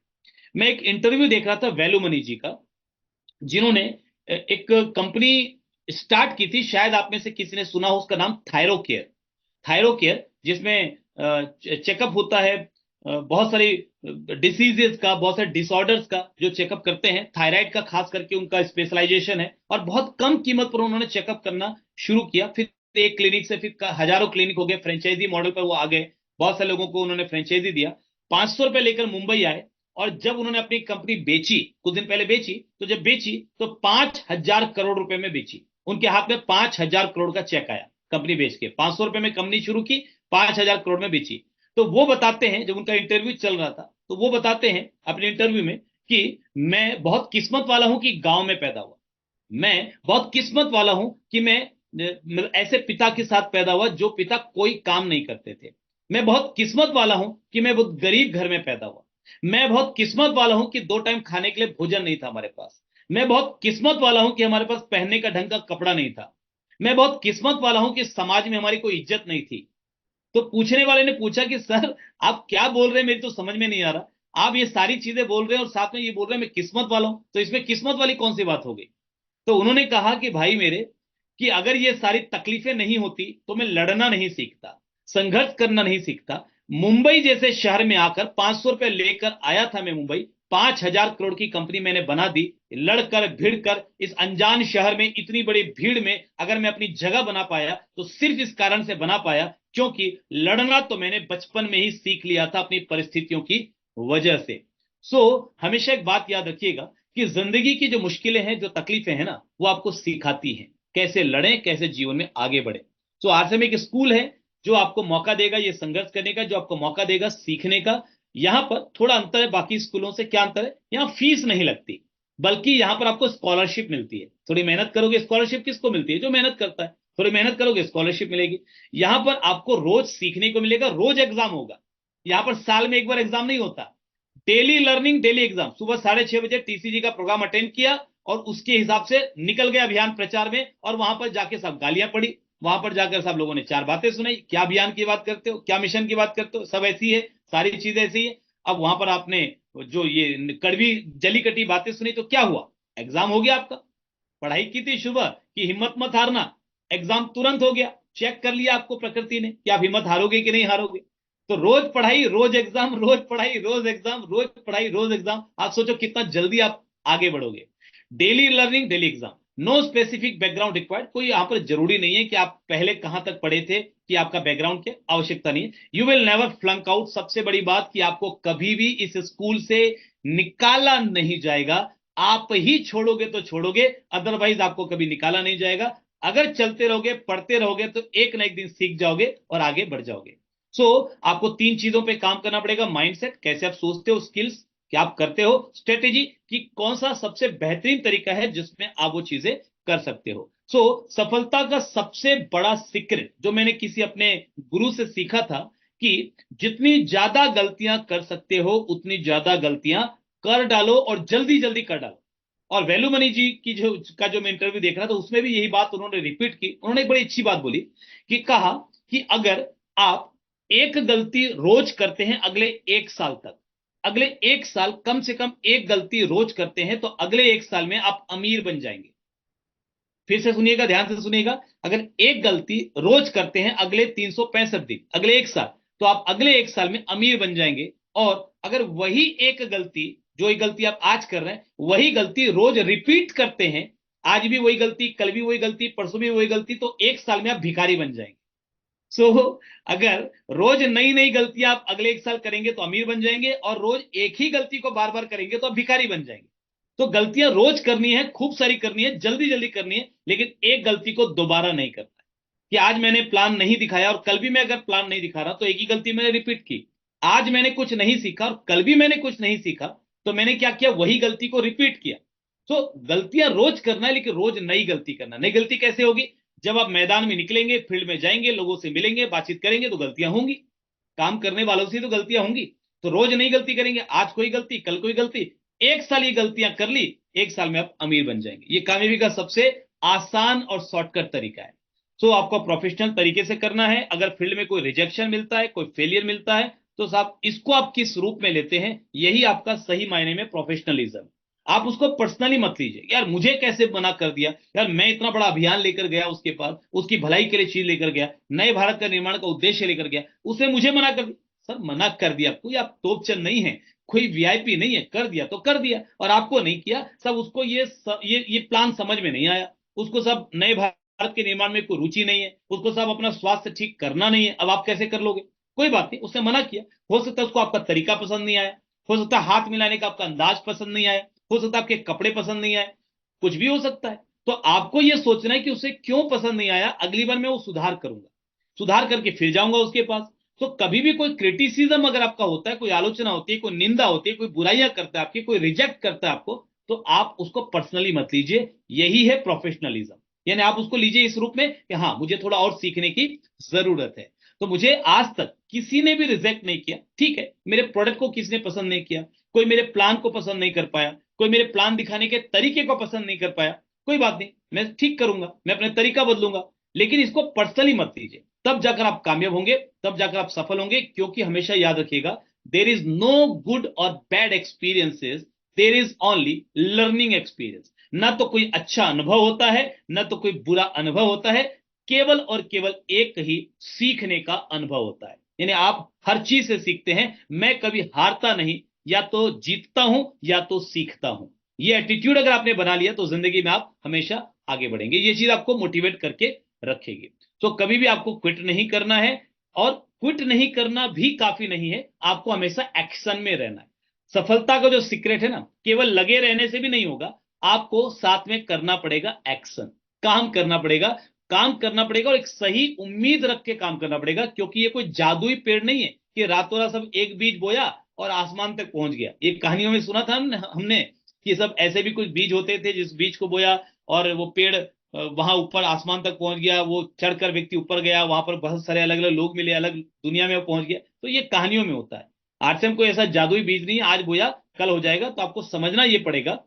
मैं एक इंटरव्यू देख रहा था वैल्यू मनी जी का, जिन्होंने एक कंपनी स्टार्ट की थी, शायद आप में से किसी ने सुना हो, उसका नाम थायरो केयर। थायरो केयर, जिसमें चेकअप होता है बहुत सारी डिसीजेस का, बहुत सारे डिसऑर्डर्स का जो चेकअप करते हैं। थायराइड का खास करके उनका स्पेशलाइजेशन है, और बहुत कम कीमत पर उन्होंने चेकअप करना शुरू किया। फिर एक क्लिनिक से फिर हजारों क्लिनिक हो गए, फ्रेंचाइजी मॉडल पर वो आ गए, बहुत सारे लोगों को उन्होंने फ्रेंचाइजी दिया। 500 रुपए लेकर मुंबई आए, और जब उन्होंने अपनी कंपनी बेची, कुछ दिन पहले बेची, तो जब बेची तो 5,000 करोड़ रुपए में बेची। उनके हाथ में 5,000 करोड़ का चेक आया, कंपनी बेच के 500 रुपए में कंपनी शुरू की, 5,000 करोड़ में बेची। तो वो बताते हैं, जब उनका इंटरव्यू चल रहा था तो वो बताते हैं अपने इंटरव्यू में कि मैं बहुत किस्मत वाला हूं कि गांव में पैदा हुआ। मैं बहुत किस्मत वाला हूं कि मैं मतलब ऐसे पिता के साथ पैदा हुआ जो पिता कोई काम नहीं करते थे। मैं बहुत किस्मत वाला हूं कि मैं बहुत गरीब घर में पैदा हुआ। मैं बहुत किस्मत वाला हूं कि 2 टाइम खाने के लिए भोजन नहीं था हमारे पास। मैं बहुत किस्मत वाला हूं कि हमारे पास पहनने का ढंग का कपड़ा नहीं था। मैं बहुत किस्मत वाला हूं कि समाज में हमारी कोई इज्जत नहीं थी। तो पूछने वाले ने पूछा कि सर आप क्या बोल रहे हैं, मेरी तो समझ में नहीं आ रहा। आप ये सारी चीजें बोल रहे हैं और साथ में ये बोल रहे हैं मैं किस्मत वाला हूं, तो इसमें किस्मत वाली कौन सी बात हो गई? तो उन्होंने कहा कि भाई मेरे, कि अगर ये सारी तकलीफें नहीं होती तो मैं लड़ना नहीं सीखता, संघर्ष करना नहीं सीखता। मुंबई जैसे शहर में आकर 500 रुपए लेकर आया था मैं मुंबई, 5,000 करोड़ की कंपनी मैंने बना दी, लड़कर भिड़कर इस अनजान शहर में इतनी बड़ी भीड़ में अगर मैं अपनी जगह बना पाया, तो सिर्फ इस कारण से बना पाया क्योंकि लड़ना तो मैंने बचपन में ही सीख लिया था अपनी परिस्थितियों की वजह से। हमेशा एक बात याद रखिएगा कि जिंदगी की जो मुश्किलें हैं, जो तकलीफें हैं ना, वो आपको सिखाती हैं कैसे लड़ें, कैसे जीवन में आगे बढ़े। आरसीएम एक स्कूल है जो आपको मौका देगा ये संघर्ष करने का, जो आपको मौका देगा सीखने का। यहां पर थोड़ा अंतर है बाकी स्कूलों से। क्या अंतर है? यहां फीस नहीं लगती, बल्कि यहां पर आपको स्कॉलरशिप मिलती है। थोड़ी मेहनत करोगे, स्कॉलरशिप किसको मिलती है? जो मेहनत करता है। थोड़ी मेहनत करोगे, स्कॉलरशिप मिलेगी। यहां पर आपको रोज सीखने को मिलेगा, रोज एग्जाम होगा। यहां पर साल में एक बार एग्जाम नहीं होता, डेली लर्निंग, डेली एग्जाम। सुबह 6:30 बजे टीसीजी का प्रोग्राम अटेंड किया और उसके हिसाब से निकल गए अभियान प्रचार में, और वहां पर जाके सब गालियां पड़ी। वहां पर जाकर सब लोगों ने 4 बातें सुनाई, क्या अभियान की बात करते हो, क्या मिशन की बात करते हो, सब ऐसी है, सारी चीजें ऐसी है। अब वहां पर आपने जो ये कड़वी जली कटी बातें सुनी, तो क्या हुआ? एग्जाम हो गया आपका। पढ़ाई की थी सुबह कि हिम्मत मत हारना, एग्जाम तुरंत हो गया। चेक कर लिया आपको प्रकृति ने कि आप हिम्मत हारोगे कि नहीं हारोगे। तो रोज पढ़ाई रोज एग्जाम, रोज पढ़ाई रोज एग्जाम, रोज पढ़ाई रोज एग्जाम। आप सोचो कितना जल्दी आप आगे बढ़ोगे। Daily learning, daily exam, no specific background required. कोई यहां पर जरूरी नहीं है कि आप पहले कहां तक पढ़े थे, कि आपका बैकग्राउंड की आवश्यकता नहीं है। You will never flunk out. सबसे बड़ी बात कि आपको कभी भी इस स्कूल से निकाला नहीं जाएगा। आप ही छोड़ोगे तो छोड़ोगे, अदरवाइज आपको कभी निकाला नहीं जाएगा। अगर चलते रहोगे, पढ़ते रहोगे, तो एक ना एक दिन सीख जाओगे और आगे बढ़ जाओगे। आपको 3 चीजों पे काम करना पड़ेगा। माइंडसेट, कैसे आप सोचते हो, स्किल्स क्या आप करते हो, स्ट्रेटेजी कि कौन सा सबसे बेहतरीन तरीका है जिसमें आप वो चीजें कर सकते हो। सफलता का सबसे बड़ा सीक्रेट जो मैंने किसी अपने गुरु से सीखा था, कि जितनी ज्यादा गलतियां कर सकते हो उतनी ज्यादा गलतियां कर डालो, और जल्दी जल्दी कर डालो। और वैल्यू मनी जी की जो मैं इंटरव्यू देख रहा था, उसमें भी यही बात उन्होंने रिपीट की। उन्होंने एक बड़ी अच्छी बात बोली, कि कहा कि अगर आप एक गलती रोज करते हैं अगले 1 साल तक, अगले 1 साल कम से कम एक गलती रोज करते हैं, तो अगले 1 साल में आप अमीर बन जाएंगे। फिर से सुनिएगा, ध्यान से सुनिएगा। अगर एक गलती रोज करते हैं अगले 365 दिन, अगले 1 साल, तो आप अगले 1 साल में अमीर बन जाएंगे। और अगर वही एक गलती, जो एक गलती आप आज कर रहे हैं, वही गलती रोज रिपीट करते हैं, आज भी वही गलती, कल भी वही गलती, परसों भी वही गलती, तो 1 साल में आप भिखारी बन जाएंगे। अगर रोज नई नई गलतियां आप अगले 1 साल करेंगे तो अमीर बन जाएंगे, और रोज एक ही गलती को बार बार करेंगे तो आप भिखारी बन जाएंगे। तो गलतियां रोज करनी है, खूब सारी करनी है, जल्दी जल्दी करनी है, लेकिन एक गलती को दोबारा नहीं करना है। कि आज मैंने प्लान नहीं दिखाया और कल भी मैं अगर प्लान नहीं दिखा रहा, तो एक ही गलती मैंने रिपीट की। आज मैंने कुछ नहीं सीखा और कल भी मैंने कुछ नहीं सीखा, तो मैंने क्या किया, वही गलती को रिपीट किया। तो गलतियां रोज करना है, लेकिन रोज नई गलती करना। नई गलती कैसे होगी? जब आप मैदान में निकलेंगे, फील्ड में जाएंगे, लोगों से मिलेंगे, बातचीत करेंगे, तो गलतियां होंगी। काम करने वालों से तो गलतियां होंगी। तो रोज नई गलती करेंगे, आज कोई गलती, कल कोई गलती, 1 साल ये गलतियां कर ली, 1 साल में आप अमीर बन जाएंगे। ये कामयाबी का सबसे आसान और शॉर्टकट तरीका है। तो आपको प्रोफेशनल तरीके से करना है। अगर फील्ड में कोई रिजेक्शन मिलता है, कोई फेलियर मिलता है, तो साहब इसको आप किस रूप में लेते हैं, यही आपका सही मायने में प्रोफेशनलिज्म। आप उसको पर्सनली मत लीजिए, यार मुझे कैसे मना कर दिया, यार मैं इतना बड़ा अभियान लेकर गया उसके पास, उसकी भलाई के लिए चीज लेकर गया, नए भारत का निर्माण का उद्देश्य लेकर गया, उसने मुझे मना कर दिया। सर मना कर दिया, कोई आप तोपचंद नहीं है, कोई वीआईपी नहीं है, कर दिया तो कर दिया, और आपको नहीं किया। सब उसको ये प्लान समझ में नहीं आया, उसको सब नए भारत के निर्माण में कोई रुचि नहीं है, उसको सब अपना स्वास्थ्य ठीक करना नहीं है। अब आप कैसे कर लोगे? कोई बात नहीं, उसने मना किया, हो सकता है उसको आपका तरीका पसंद नहीं आया, हो सकता है हाथ मिलाने का आपका अंदाज पसंद नहीं आया, हो सकता है आपके कपड़े पसंद नहीं आए, कुछ भी हो सकता है। तो आपको यह सोचना है कि उसे क्यों पसंद नहीं आया, अगली बार मैं वो सुधार करूंगा, सुधार करके फिर जाऊंगा उसके पास। तो कभी भी कोई क्रिटिसिज्म अगर आपका होता है, कोई आलोचना होती है, कोई निंदा होती है, कोई बुराइयां करता है आपकी, कोई रिजेक्ट करता है आपको, तो आप उसको पर्सनली मत लीजिए। यही है प्रोफेशनलिज्म। यानी आप उसको लीजिए इस रूप में कि हाँ मुझे थोड़ा और सीखने की जरूरत है। तो मुझे आज तक किसी ने भी रिजेक्ट नहीं किया, ठीक है, मेरे प्रोडक्ट को किसी ने पसंद नहीं किया, कोई मेरे प्लान को पसंद नहीं कर पाया, कोई मेरे प्लान दिखाने के तरीके को पसंद नहीं कर पाया, कोई बात नहीं, मैं ठीक करूंगा, मैं अपने तरीका बदलूंगा। लेकिन इसको पर्सनली मत लीजिए, तब जाकर आप कामयाब होंगे, तब जाकर आप सफल होंगे। क्योंकि हमेशा याद रखिएगा, देर इज नो गुड और bad experiences, there is only learning experience. ना तो कोई अच्छा अनुभव होता है, ना तो कोई बुरा अनुभव होता है, केवल और केवल एक ही सीखने का अनुभव होता है। यानी आप हर चीज से सीखते हैं। मैं कभी हारता नहीं, या तो जीतता हूं या तो सीखता हूं। ये एटीट्यूड अगर आपने बना लिया, तो जिंदगी में आप हमेशा आगे बढ़ेंगे। ये चीज आपको मोटिवेट करके रखेगी। तो कभी भी आपको क्विट नहीं करना है, और क्विट नहीं करना भी काफी नहीं है, आपको हमेशा एक्शन में रहना है। सफलता का जो सीक्रेट है ना, केवल लगे रहने से भी नहीं होगा, आपको साथ में करना पड़ेगा एक्शन, काम करना पड़ेगा, काम करना पड़ेगा, और एक सही उम्मीद रख के काम करना पड़ेगा। क्योंकि ये कोई जादुई पेड़ नहीं है कि रातों रात सब एक बीज बोया और आसमान तक पहुंच गया। ये कहानियों में सुना था हमने कि सब ऐसे भी कुछ बीज होते थे, जिस बीज को बोया और वो पेड़ वहां ऊपर आसमान तक पहुंच गया, वो चढ़कर व्यक्ति ऊपर गया, वहां पर बहुत सारे अलग अलग लोग मिले, अलग दुनिया में वो पहुंच गया। तो ये कहानियों में होता है। आरसीएम कोई ऐसा जादुई बीज नहीं है, आज बोया कल हो जाएगा। तो आपको समझना ये पड़ेगा,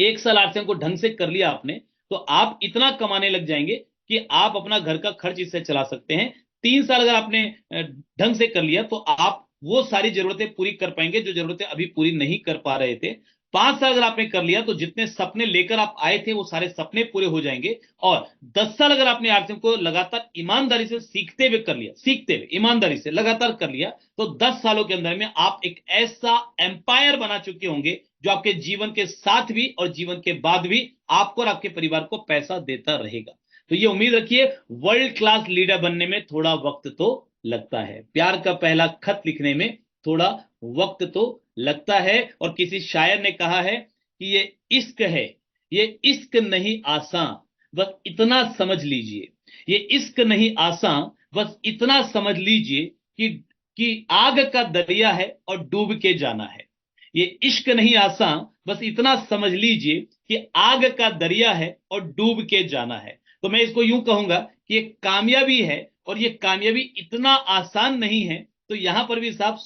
1 साल आरसीएम को ढंग से कर लिया आपने, तो आप इतना कमाने लग जाएंगे कि आप अपना घर का खर्च इससे चला सकते हैं। 3 साल अगर आपने ढंग से कर लिया, तो आप वो सारी जरूरतें पूरी कर पाएंगे जो जरूरतें अभी पूरी नहीं कर पा रहे थे। 5 साल अगर आपने कर लिया, तो जितने सपने लेकर आप आए थे वो सारे सपने पूरे हो जाएंगे। और 10 साल अगर आपने आरसीएम को लगातार ईमानदारी से सीखते हुए कर लिया, सीखते हुए ईमानदारी से लगातार कर लिया, तो 10 सालों के अंदर में आप एक ऐसा एम्पायर बना चुके होंगे, जो आपके जीवन के साथ भी और जीवन के बाद भी आपको और आपके परिवार को पैसा देता रहेगा। तो ये उम्मीद रखिए, वर्ल्ड क्लास लीडर बनने में थोड़ा वक्त तो लगता है, प्यार का पहला खत लिखने में थोड़ा वक्त तो लगता है। और किसी शायर ने कहा है कि ये इश्क है, ये इश्क नहीं आसान, बस इतना समझ लीजिए। ये इश्क नहीं आसान, बस इतना समझ लीजिए कि आग का दरिया है और डूब के जाना है। ये इश्क नहीं आसान, बस इतना समझ लीजिए कि आग का दरिया है और डूब के जाना है। तो मैं इसको यूं कहूंगा कि ये कामयाबी है, और ये कामयाबी इतना आसान नहीं है। तो यहां पर भी साहब